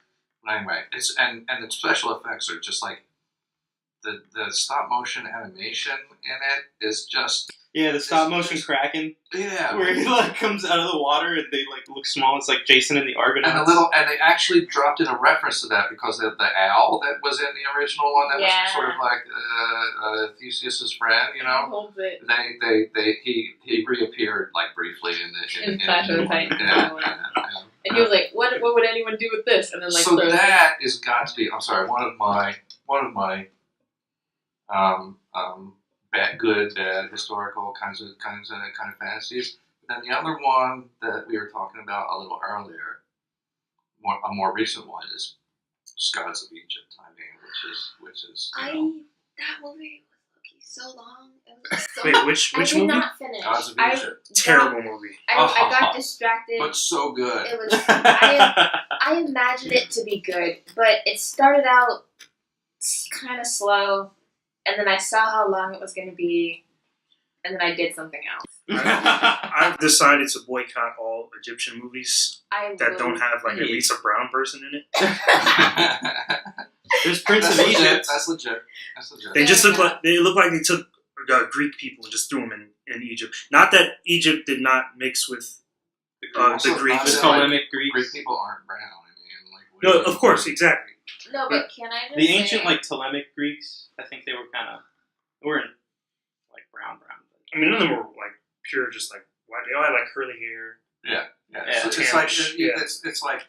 But anyway, it's and the special effects are just like the stop motion animation in it is just
the stop motion Kraken.
Yeah,
Where he like comes out of the water and they like look small. It's like Jason and the Argonauts.
And they actually dropped in a reference to that because of the owl that was in the original one that was sort of like Theseus's friend, you know. He reappeared like briefly in
Clash of the Titans.
Yeah.
And he was like, "What would anyone do with this?" And then like,
so that is got to be. I'm sorry, one of my good, bad, historical kinds of fantasies. But then the other one that we were talking about a little earlier, a more recent one, is Gods of Egypt. I mean, which is
that movie was so long. It was so
Wait, which
I
movie?
did not finish.
Gods of Egypt.
Terrible movie.
I got distracted.
But so good.
It was. I imagined it to be good, but it started out kind of slow, and then I saw how long it was going to be, and then I did something else.
I've decided to boycott all Egyptian movies that don't have like at least a brown person in it.
There's Prince of Egypt.
That's legit.
They just look like they took Greek people and just threw them in Egypt. Not that Egypt did not mix with the Greeks.
The Ptolemaic Greeks.
Greek people aren't brown. I mean,
No, of course, exactly.
No, but can I just
the
say,
ancient like Ptolemaic Greeks? I think they were in like brown.
I mean, none of them were like pure, just like white. They all had like curly hair.
Yeah. It's like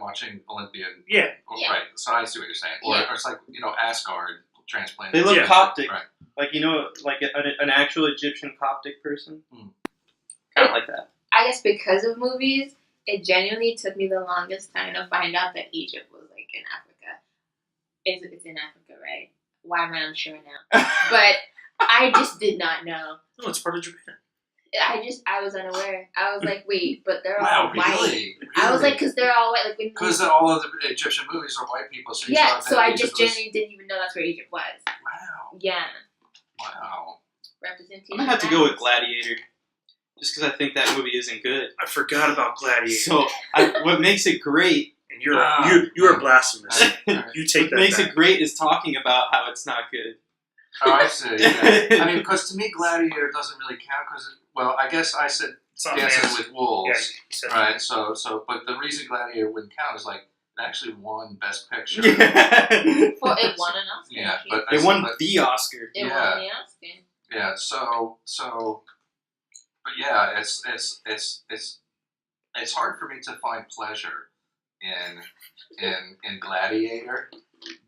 watching Olympian.
Yeah.
Right. So I see what you're saying. Or it's like Asgard transplanted.
They look Coptic,
right?
Like like an actual Egyptian Coptic person. Kind of like that.
I guess because of movies, it genuinely took me the longest time to find out that Egypt was like in Africa. It's in Africa, right? Why am I unsure now? But I just did not know.
No, it's part of Japan.
I was unaware. I was like, wait, but they're
Wow,
all white.
really?
I was like, because they're all white. Like,
because all of the Egyptian movies are white people. So
so I just genuinely didn't even know that's where Egypt was.
Wow.
Yeah.
Wow.
Representation.
I'm gonna have to go with Gladiator, just because I think that movie isn't good.
I forgot about Gladiator.
So what makes it great?
And you're blasphemous. You take that.
What makes
back.
it great is talking about how it's not good.
Oh, I see. Yeah. I mean, because to me, Gladiator doesn't really count. Because I guess I said Dances with Wolves, right? So, but the reason Gladiator wouldn't count is like it actually won Best Picture.
Well, it won an Oscar.
Yeah, but
it won the Oscar.
It won the Oscar.
Yeah. But yeah, it's hard for me to find pleasure in Gladiator.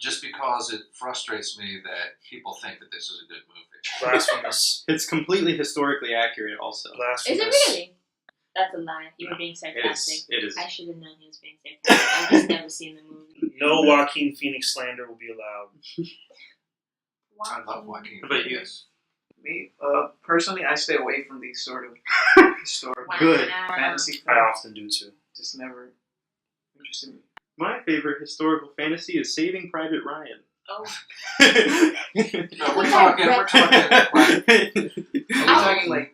Just because it frustrates me that people think that this is a good movie.
Blasphemous.
It's completely historically accurate, also.
Is it really? That's a lie. You were being sarcastic.
It is.
I should have known he was being sarcastic. I've just never seen the movie.
No Joaquin Phoenix slander will be allowed.
I love Joaquin.
How about you?
Phoenix.
Me, personally, I stay away from these sort of historical
Good.
fantasy
I
films.
often do too.
Just never interested me.
My favorite historical fantasy is Saving Private Ryan.
Oh.
No, we're talking like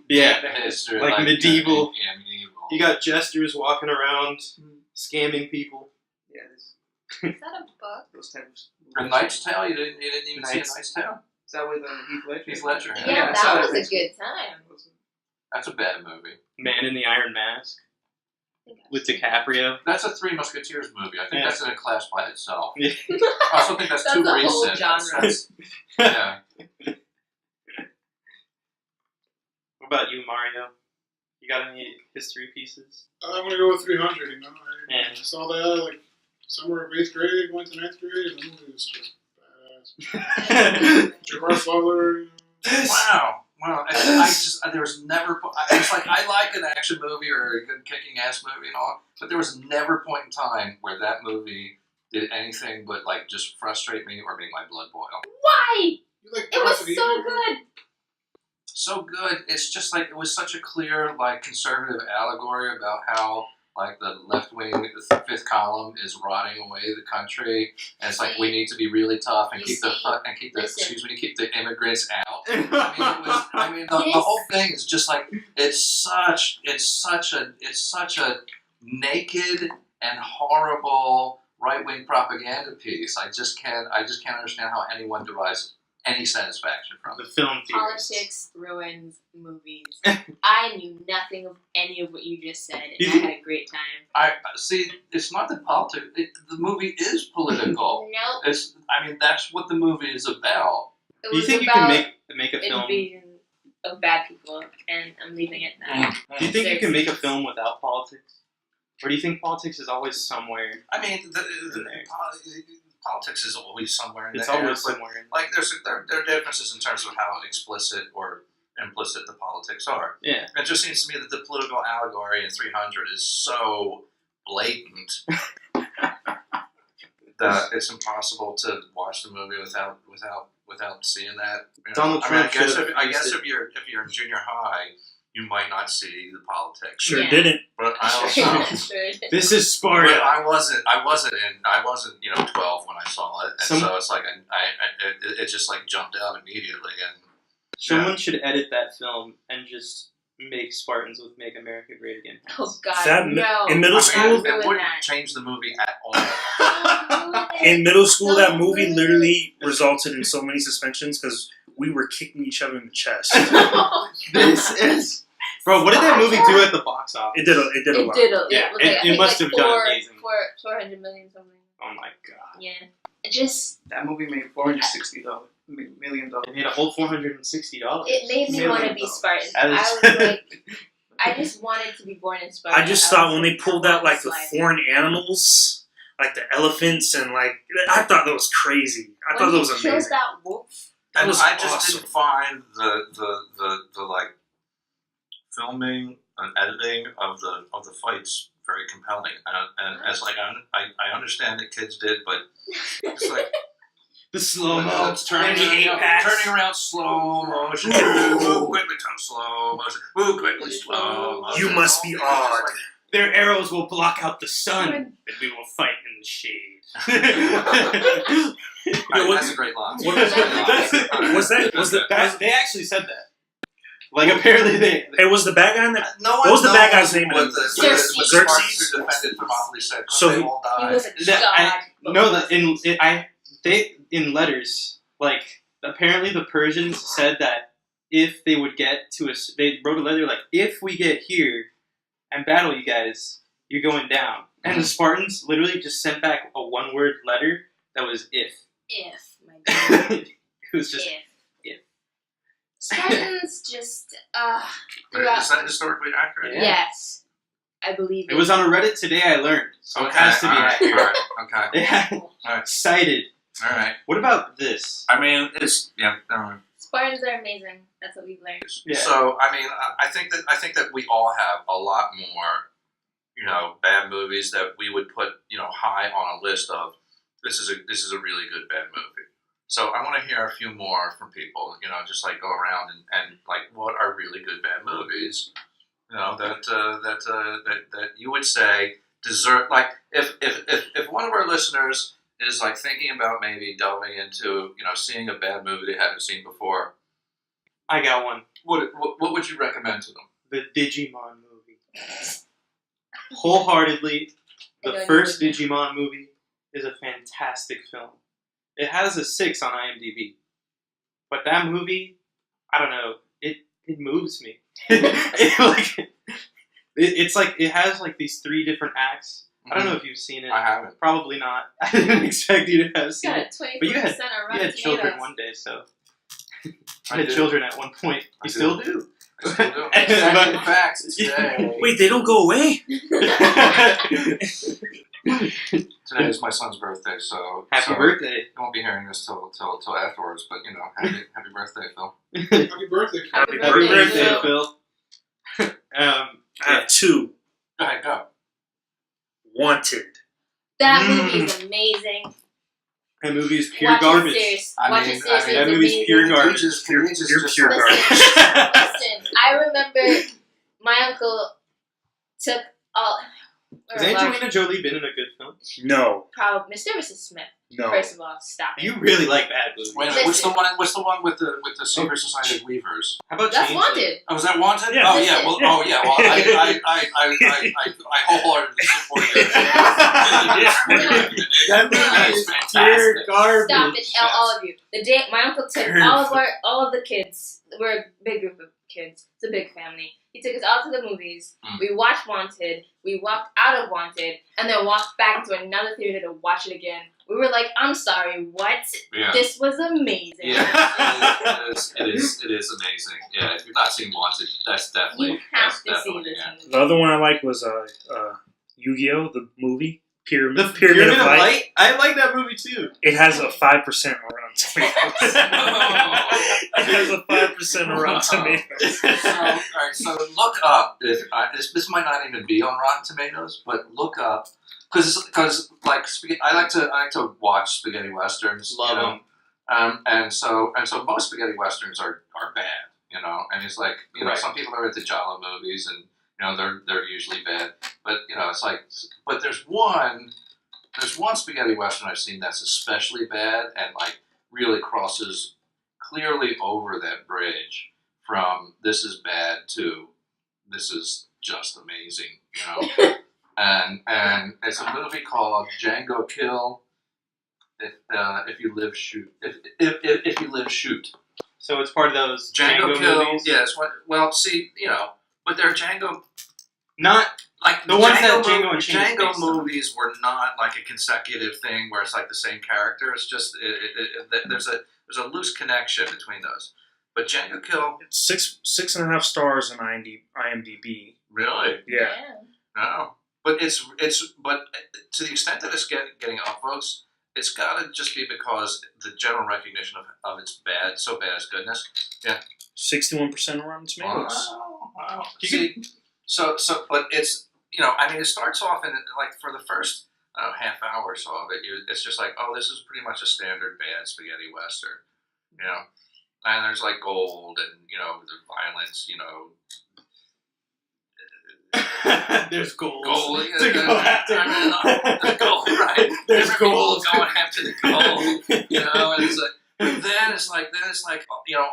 yeah,
history,
like medieval.
Yeah, medieval.
You got jesters walking around, scamming people.
Yeah,
Is that a book?
those types.
A Knight's Tale? You didn't even see a Knight's Tale?
Is that with Heath Ledger?
Heath Ledger.
Yeah,
I saw
that was
that.
a good time.
That's a bad movie.
Man in the Iron Mask with DiCaprio.
That's a Three Musketeers movie. I think that's in a class by itself.
Yeah.
I also think that's too
a whole
recent.
genre.
Yeah.
What about you, Mario? You got any history pieces?
I'm gonna go with 300. You know, I
Yeah.
saw that like summer of 8th grade, went to 9th grade, and the movie was just badass. Gerard Butler.
Wow. Wow. I just there was never. It's like I like an action movie or a good kicking ass movie and all, but there was never a point in time where that movie did anything but like just frustrate me or make my blood boil.
Why?
You like
It was
Pirates of the
so
Caribbean?
good.
So good. It's just like it was such a clear like conservative allegory about how like the left wing, the fifth column is rotting away the country, and it's like we need to be really tough and
You
keep the
see? Listen.
keep the immigrants out. I mean, the whole thing is just like it's such a naked and horrible right wing propaganda piece. I just can't understand how anyone derives any satisfaction from
The
it.
film theorists.
Politics ruins movies. I knew nothing of any of what you just said, and I had a great time.
I see. It's not the politics. The movie is political.
Nope.
I mean, that's what the movie is about.
It
Do you
was
think you
about
can make a film?
invasion of bad people, and I'm leaving it at that.
Do you think you can make a film without politics, or do you think politics is always somewhere?
I mean,
In there.
politics is always somewhere in
It's
there.
always
but,
somewhere.
like there are differences in terms of how explicit or implicit the politics are.
Yeah.
It just seems to me that the political allegory in 300 is so blatant that it's impossible to watch the movie without seeing that. You know?
Donald
I mean,
Trump should've
I guess
used
if you're in junior high, you might not see the politics.
Sure
Yeah.
didn't.
But I also.
Sure.
This is
But
Sparta.
I wasn't 12 when I saw it, and so it's like it just like jumped out immediately, and
Someone should edit that film and just make Spartans with "Make America Great Again."
Oh God,
That
no!
in middle
I
school-
mean,
Don't
it
ruin
wouldn't
that.
change the movie at all.
Don't ruin it.
In middle school, that
Don't
movie
ruin
literally resulted in so many suspensions because we were kicking each other in the chest.
This is, bro. What did that movie do at the box office?
It did a lot.
It did.
Yeah,
was like, I
it
think
must
like
have done amazing.
400 million something.
Oh my god!
Yeah, it just
That movie made $460 million.
It made a whole $460.
it made me want to be Spartan.
That
I
is-
was like, I just wanted to be born in Sparta.
I just thought when they pulled out like the foreign animals, like the elephants, and like I thought that was crazy. I thought that was
Killed
amazing.
that wolf.
That
And
was
I just
awesome.
didn't find the like filming and editing of the fights very compelling, and as like I understand that kids did, but it's like.
The slow mo.
It's turning around slow motion. Move quickly, turn slow motion. Move quickly, slow motion.
You must be odd.
Their arrows will block out the sun, and we will fight in the shade.
That's a great line.
Was
They actually said that. Like apparently they.
It was the bad guy in that.
No
What was the bad guy's
knows
name?
What the
Xerxes.
what the Spartans who defended Thermopylae said.
So
They
he-
all
He
died.
was a
That-
god.
No, in letters, like apparently the Persians said that if they would get to they wrote a letter like, if we get here and battle you guys, you're going down. And the Spartans literally just sent back a one-word letter that was if.
If, my God.
It was just
if. Spartans just,
Is
throughout.
that historically accurate?
Yeah.
Yes. I believe
it was on a Reddit today. I learned, so it has to be accurate.
Alright, okay.
Yeah,
Alright.
cited.
Alright.
What about this?
I mean, it's never mind.
Spartans are amazing. That's what we've learned.
Yeah.
So I mean, I think that we all have a lot more, bad movies that we would put, high on a list of. This is a really good bad movie. So I want to hear a few more from people. Just like go around and like, what are really good bad movies? That you would say deserve. Like if one of our listeners is like thinking about maybe delving into seeing a bad movie they haven't seen before,
I got one.
what would you recommend to them?
The Digimon movie. Wholeheartedly,
I
the
know
first
you would.
Digimon movie is a fantastic film. It has a 6 on IMDb. But that movie, I don't know, it moves me. It's like, it has like these 3 different acts. I don't know if you've seen it.
I haven't.
Probably not. I didn't expect you to have
It's
seen
got
it.
a 24%
But you had
on Rotten
children
Tomatoes.
one day, so.
I
You had
did.
children at one point.
I
You still do.
I still do.
But-
In fact, today,
Wait, they don't go away?
today is my son's birthday, so
Happy
so
birthday.
You won't be hearing this till afterwards, but happy birthday, Phil.
Happy birthday.
Happy
Happy birthday,
Phil.
Phil.
I have two.
Go ahead, go.
Wanted.
That movie is amazing.
That movie is pure
Watch
garbage.
it serious.
I
Watch
mean-
it seriously.
that
it's
movie's
amazing.
pure garbage.
Can we just
You're
just
pure
like-
garbage.
Listen, I remember my uncle took all.
Has Angelina Jolie been in a good film?
No.
Probably Mr. and Mrs. Smith.
No.
First of all, stop it.
You really like bad movies.
Wait a minute, what's the one with the Secret Society of Weavers?
How about
That's
Changeling?
Wanted.
Oh, was that Wanted?
Yeah.
Oh yeah. Well, I wholeheartedly support that.
That
That
movie
is
is pure
fantastic.
garbage.
Stop it, all of you. The day my uncle took all of the kids. We're a big group of kids. It's a big family. He took us all to the movies.
Mm.
We watched Wanted. We walked out of Wanted, and then walked back into another theater to watch it again. We were like, "I'm sorry, what?
Yeah.
This was amazing."
Yeah, it is amazing. Yeah, if you've not seen Wanted, that's definitely
You have
that's
to see
definitely,
this
yeah.
movie.
The other one I like was Yu-Gi-Oh! The movie.
The
Pyramid
Pyramid
of
of
Light.
Light? I like that movie too.
It has a 5% on Rotten Tomatoes. It has a 5% on Rotten Tomatoes.
So look up. This might not even be on Rotten Tomatoes, but look up because like I like to watch spaghetti westerns.
Love them.
And so most spaghetti westerns are bad, and it's like
Right.
some people are into Giallo movies and they're usually bad, but it's like, but there's one spaghetti western I've seen that's especially bad and like really crosses clearly over that bridge from this is bad to this is just amazing, and it's a movie called Django Kill. If you live, shoot. If you live, shoot.
So it's part of those
Django Kill.
movies?
Yes. Well, see, but they're Django.
Not
Like
The ones that
Django
Django Unchained is
Django
based on.
movies were not like a consecutive thing where it's like the same character. It's just there's a loose connection between those. But Django Kill,
It's 6.5 stars on IMDb.
really,
Yeah.
no. But but to the extent that it's getting upvotes, it's got to just be because the general recognition of its bad, so bad it's goodness.
61% on Rotten Tomatoes.
Wow.
You
See, so, but it's, it starts off in, like, for the first, half hour or so of it, it's just like, oh, this is pretty much a standard bad spaghetti western, and there's, like, gold and, there's violence,
there's goals
gold,
to go after.
The gold, right?
There's
Different people
goals.
going after the gold, and it's like, but then it's like,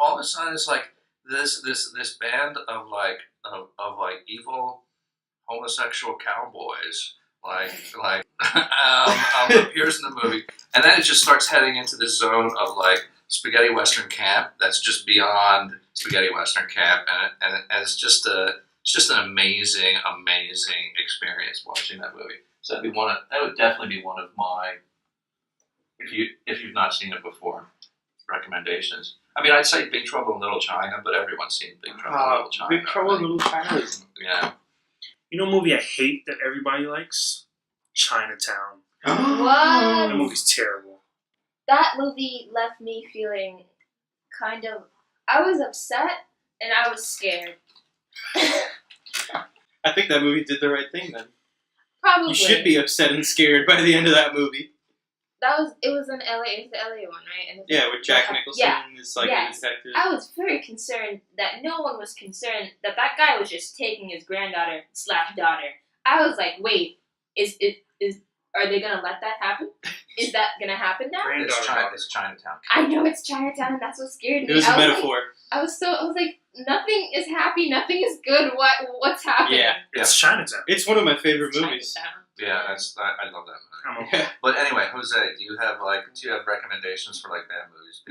all of a sudden it's like this band of like evil homosexual cowboys appears in the movie, and then it just starts heading into this zone of like spaghetti western camp that's just beyond spaghetti western camp, and it's just an amazing experience watching that movie. So that would definitely be one of my, if you've not seen it before, recommendations. I mean, I'd say Big Trouble in Little China, but everyone's seen Big Trouble in Little China.
Big Trouble in
right?
Little China is
Yeah.
You know a movie I hate that everybody likes? Chinatown.
What?
That movie's terrible.
That movie left me feeling kind of. I was upset and I was scared.
I think that movie did the right thing then.
Probably.
You should be upset and scared by the end of that movie.
It was in LA. It's the LA one, right? And
Yeah, with Jack Nicholson
Yeah.
is like
Yes.
a detective.
I was very concerned that no one was concerned that guy was just taking his granddaughter / daughter. I was like, wait, are they gonna let that happen? Is that gonna happen now?
It's Chinatown.
I know it's Chinatown, and that's what scared me.
It was a
I was
metaphor.
I was like, nothing is happy, nothing is good. What's happening?
Yeah.
It's Chinatown.
It's one of my favorite movies.
Chinatown.
Yeah, I love that movie.
I'm okay.
Yeah.
But anyway, Jose, do you have recommendations for like bad movies?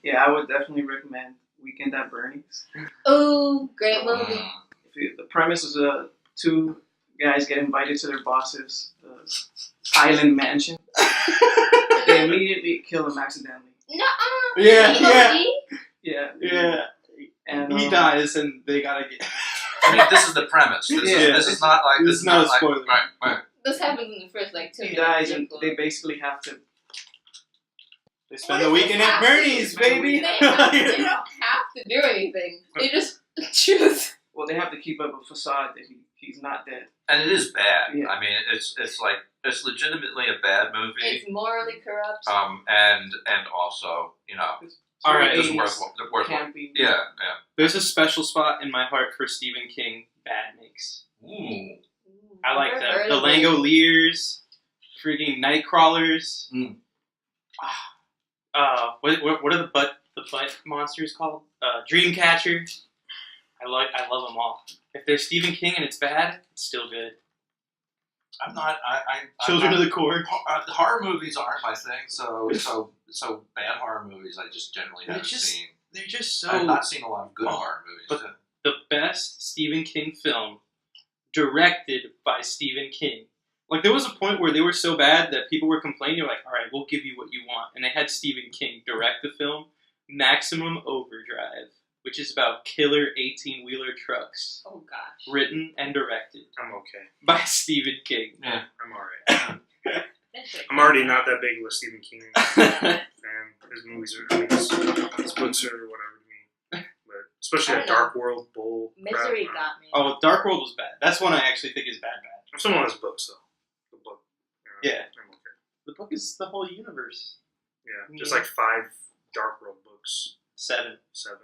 Yeah, I would definitely recommend Weekend at Bernie's.
Oh, great movie.
The premise is two guys get invited to their boss's island mansion. They immediately kill him accidentally.
No.
Yeah, yeah.
Yeah.
Yeah.
And
He dies, and they gotta get.
I mean, this is the premise. This is not like
This is not a
like
spoiler.
right.
This happens in the first like 2
he
minutes.
dies, and they basically have to.
They spend the weekend at Bernie's, baby.
They don't have to do anything. They just choose.
Well, they have to keep up a facade that he's not dead.
And it is bad.
Yeah.
I mean, it's like it's legitimately a bad movie.
It's morally corrupt.
And also,
All right,
it's
80s
worth.
campy.
Yeah.
There's a special spot in my heart for Stephen King bad makes.
Ooh.
I like
Never
them.
heard
The
of it.
Langoliers, freaking Nightcrawlers.
Mm.
What are the butt monsters called? Dreamcatcher. I love them all. If they're Stephen King and it's bad, it's still good.
I'm not.
Children of the Corn.
Horror movies aren't my thing. So bad horror movies I just generally haven't seen.
They're just so.
I've not seen a lot of good horror movies.
but the best Stephen King film, directed by Stephen King. Like, there was a point where they were so bad that people were complaining. They were like, all right, we'll give you what you want. And they had Stephen King direct the film, Maximum Overdrive, which is about killer 18-wheeler trucks.
Oh gosh.
Written and directed
I'm okay.
by Stephen King.
Yeah.
I'm alright.
That's like-
I'm already not that big of a Stephen King fan. His movies are, his books are whatever to me. But especially
I
that
don't
Dark World, Bull.
Misery
crap.
got me.
Oh, Dark World was bad. That's one I actually think is bad.
I'm still on his books though. The book.
Yeah.
I'm okay.
The book is the whole universe.
Yeah. Just like 5 Dark World books.
7.
7.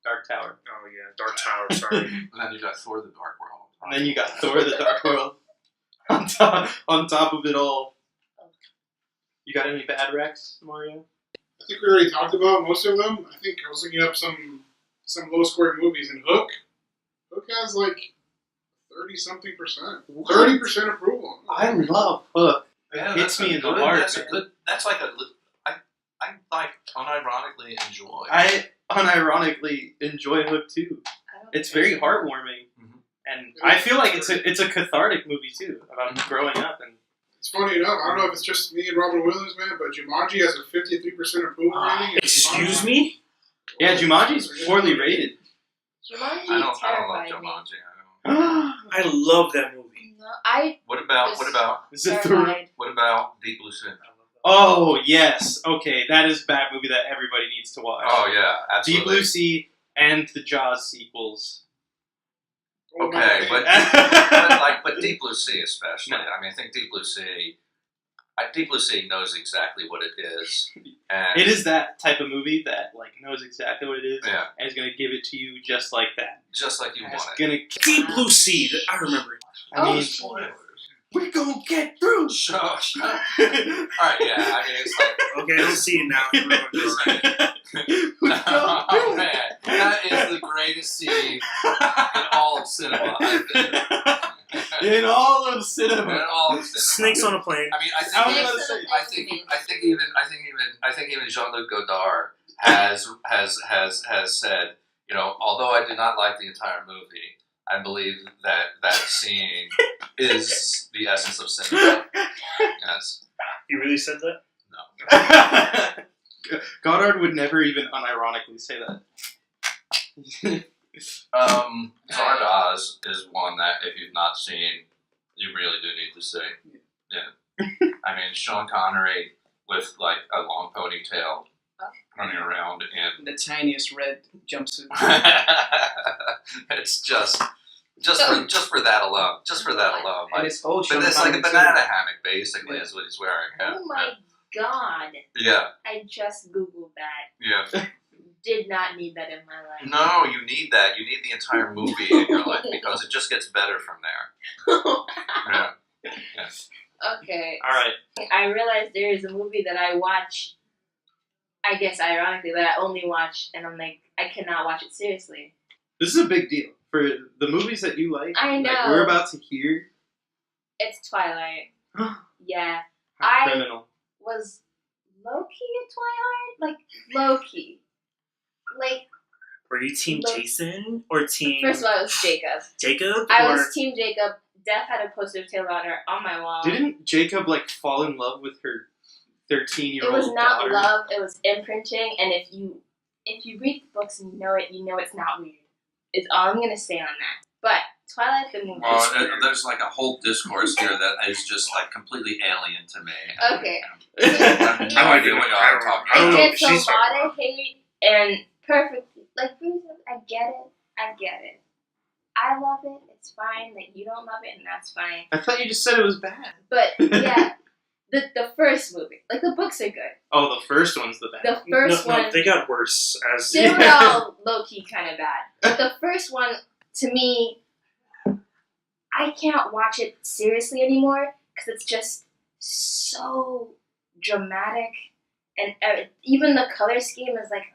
Dark Tower.
Oh yeah, Dark Tower. Sorry.
And then you got Thor: The Dark World.
And then you got Thor: The Dark World on top of it all. You got any bad wrecks, Mario?
I think we already talked about most of them. I think I was looking up some low scoring movies, and Hook has like 30-something%. 30% approval.
I love Hook.
Yeah,
It hits me in the
good-
heart.
That's a good. That's like I like unironically enjoy.
I unironically enjoy Hook too.
I don't
It's
think
very
so.
heartwarming,
Mhm.
and I feel like it's a cathartic movie too about growing up. And
It's funny enough. I don't know if it's just me and Robin Williams, man, but Jumanji has a 53% approval rating.
Excuse me?
yeah, Jumanji's poorly rated.
Jumanji
I don't love
terrified me.
Jumanji. I don't.
I love that movie.
No, I
What about
Is it the?
terrified.
what about Deep Blue Sea?
Oh yes, okay, that is a bad movie that everybody needs to watch.
Oh yeah,
Deep
absolutely.
Blue Sea and the Jaws sequels.
Okay, but Deep Blue Sea especially.
No.
I mean, I think Deep Blue Sea. Deep Blue Sea knows exactly what it is, and
It is that type of movie that like knows exactly what it is
yeah,
and is gonna give it to you just like that.
just like you
It's
want it.
gonna.
Deep Blue Sea. I remember it.
I mean,
Spoilers.
we're gonna get through.
Shush. All right, yeah. I mean, it's like.
Okay, I don't see it now. You ruined it.
Oh man, that is the greatest scene in all of cinema. I think.
In all of
In
cinema.
all of cinema.
Snakes on a plane.
I mean,
I was
Snakes
gonna
on
say,
a plane.
I think even Jean-Luc Godard has said, although I did not like the entire movie, I believe that scene is the essence of cinema. Yes.
You really said that?
Goddard would never even unironically say that.
Zardoz is one that if you've not seen, you really do need to see. Yeah. I mean, Sean Connery with like a long ponytail running around in
The tiniest red jumpsuit.
it's just for that alone. Just for that alone.
And
Like,
it's old
but
Sean
it's like a
Connery, too.
banana hammock, basically,
Yeah.
is what he's wearing. Yeah.
Oh my god!
Yeah.
I just googled that.
Yeah.
Did not need that in my life.
No, you need that. You need the entire movie in your life because it just gets better from there. Yeah. Yes.
Okay.
All right.
I realized there is a movie that I watch. I guess ironically that I only watch, and I'm like, I cannot watch it seriously.
This is a big deal for the movies that you like.
I know.
Like we're about to hear.
It's Twilight. Yeah.
How
I-
criminal.
Was Loki a Twilight? Like Loki. Like
Were you Team
Look.
Jason or Team
first of all, it was Jacob.
Jacob?
I
or
was Team Jacob. Def had a poster of Taylor Lautner on my wall.
Didn't Jacob like fall in love with her 13-year-old
It was not
daughter?
love. It was imprinting, and if you if you read the books and you know it's not weird. Is all I'm gonna say on that. But Twilight the movie.
Well, there's like a whole discourse here that is just like completely alien to me.
Okay.
I have no idea what y'all are talking
I don't
It
know
about.
if
gets a
she's talking
lot of hate and perfectly like I get it. I love it. It's fine that you don't love it, and that's fine.
I thought you just said it was bad.
But yeah, the first movie, like the books are good.
Oh, the first one's the bad.
The first
no,
one,
they got worse as
they were all low key kind of bad. But the first one, to me, I can't watch it seriously anymore because it's just so dramatic, and even the color scheme is like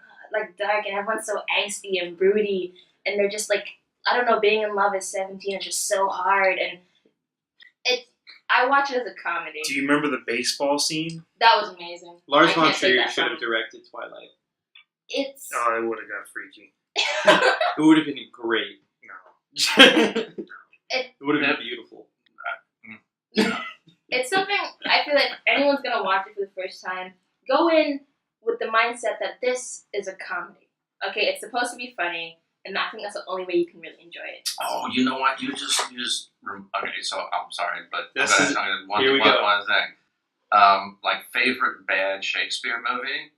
dark, and everyone's so angsty and broody, and they're just like, I don't know, being in love at 17 is just so hard, and I watch it as a comedy.
Do you remember the baseball scene?
That was amazing.
Lars
I
von
can't take
Trier
that
should
from
have
him.
directed Twilight.
It's
Oh, it would have got freaky.
It would have been great.
No.
It would have been beautiful.
it's something I feel like anyone's gonna watch it for the first time. Go in with the mindset that this is a comedy. Okay, it's supposed to be funny, and I think that's the only way you can really enjoy it.
Oh, you know what? You just okay. So I'm sorry, but
This is-
one
here we go.
thing. Like favorite bad Shakespeare movie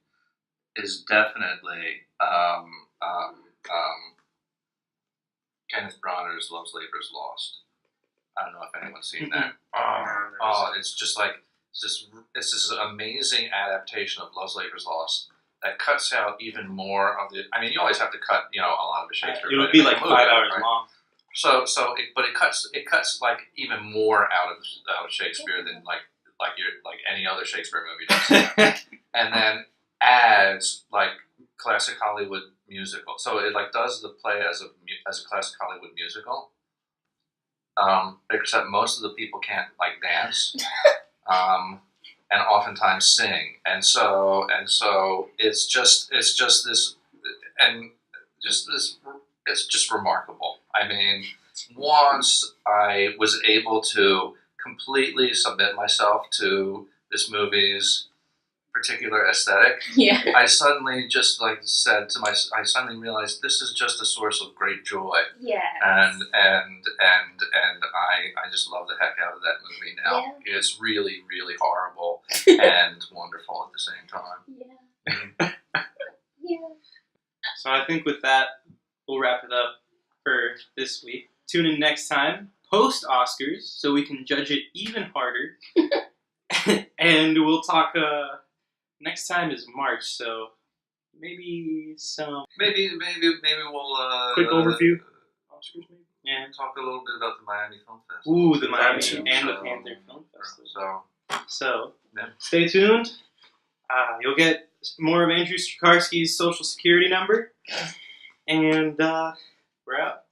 is definitely Kenneth Branagh's Love's Labour's Lost. I don't know if anyone's seen that. It's just like it's this amazing adaptation of Love's Labour's Lost that cuts out even more of the. I mean, you always have to cut, a lot of the Shakespeare.
It would
but
be
in a
like
movie,
5 hours
right?
long.
But it cuts like even more out of Shakespeare than like any other Shakespeare movie does, and then adds like classic Hollywood musical. So it like does the play as a classic Hollywood musical. Except most of the people can't like dance, and oftentimes sing, and so it's just this, and just this, it's just remarkable. I mean, once I was able to completely submit myself to this movie's particular aesthetic,
Yeah.
I suddenly just I suddenly realized this is just a source of great joy.
Yeah.
And I just love the heck out of that movie now.
Yeah.
It's really, really horrible and wonderful at the same time.
Yeah. Yeah.
So I think with that, we'll wrap it up for this week. Tune in next time, post Oscars, so we can judge it even harder. And we'll talk. Next time is March, so maybe some.
Maybe we'll
Quick overview.
Oscars, maybe.
Yeah.
Talk a little bit about the Miami Film Festival.
Ooh, the Miami
too.
and the Panther Film Festival.
So
So,
yeah.
stay tuned. You'll get more of Andrew Strycharski's social security number. And we're out.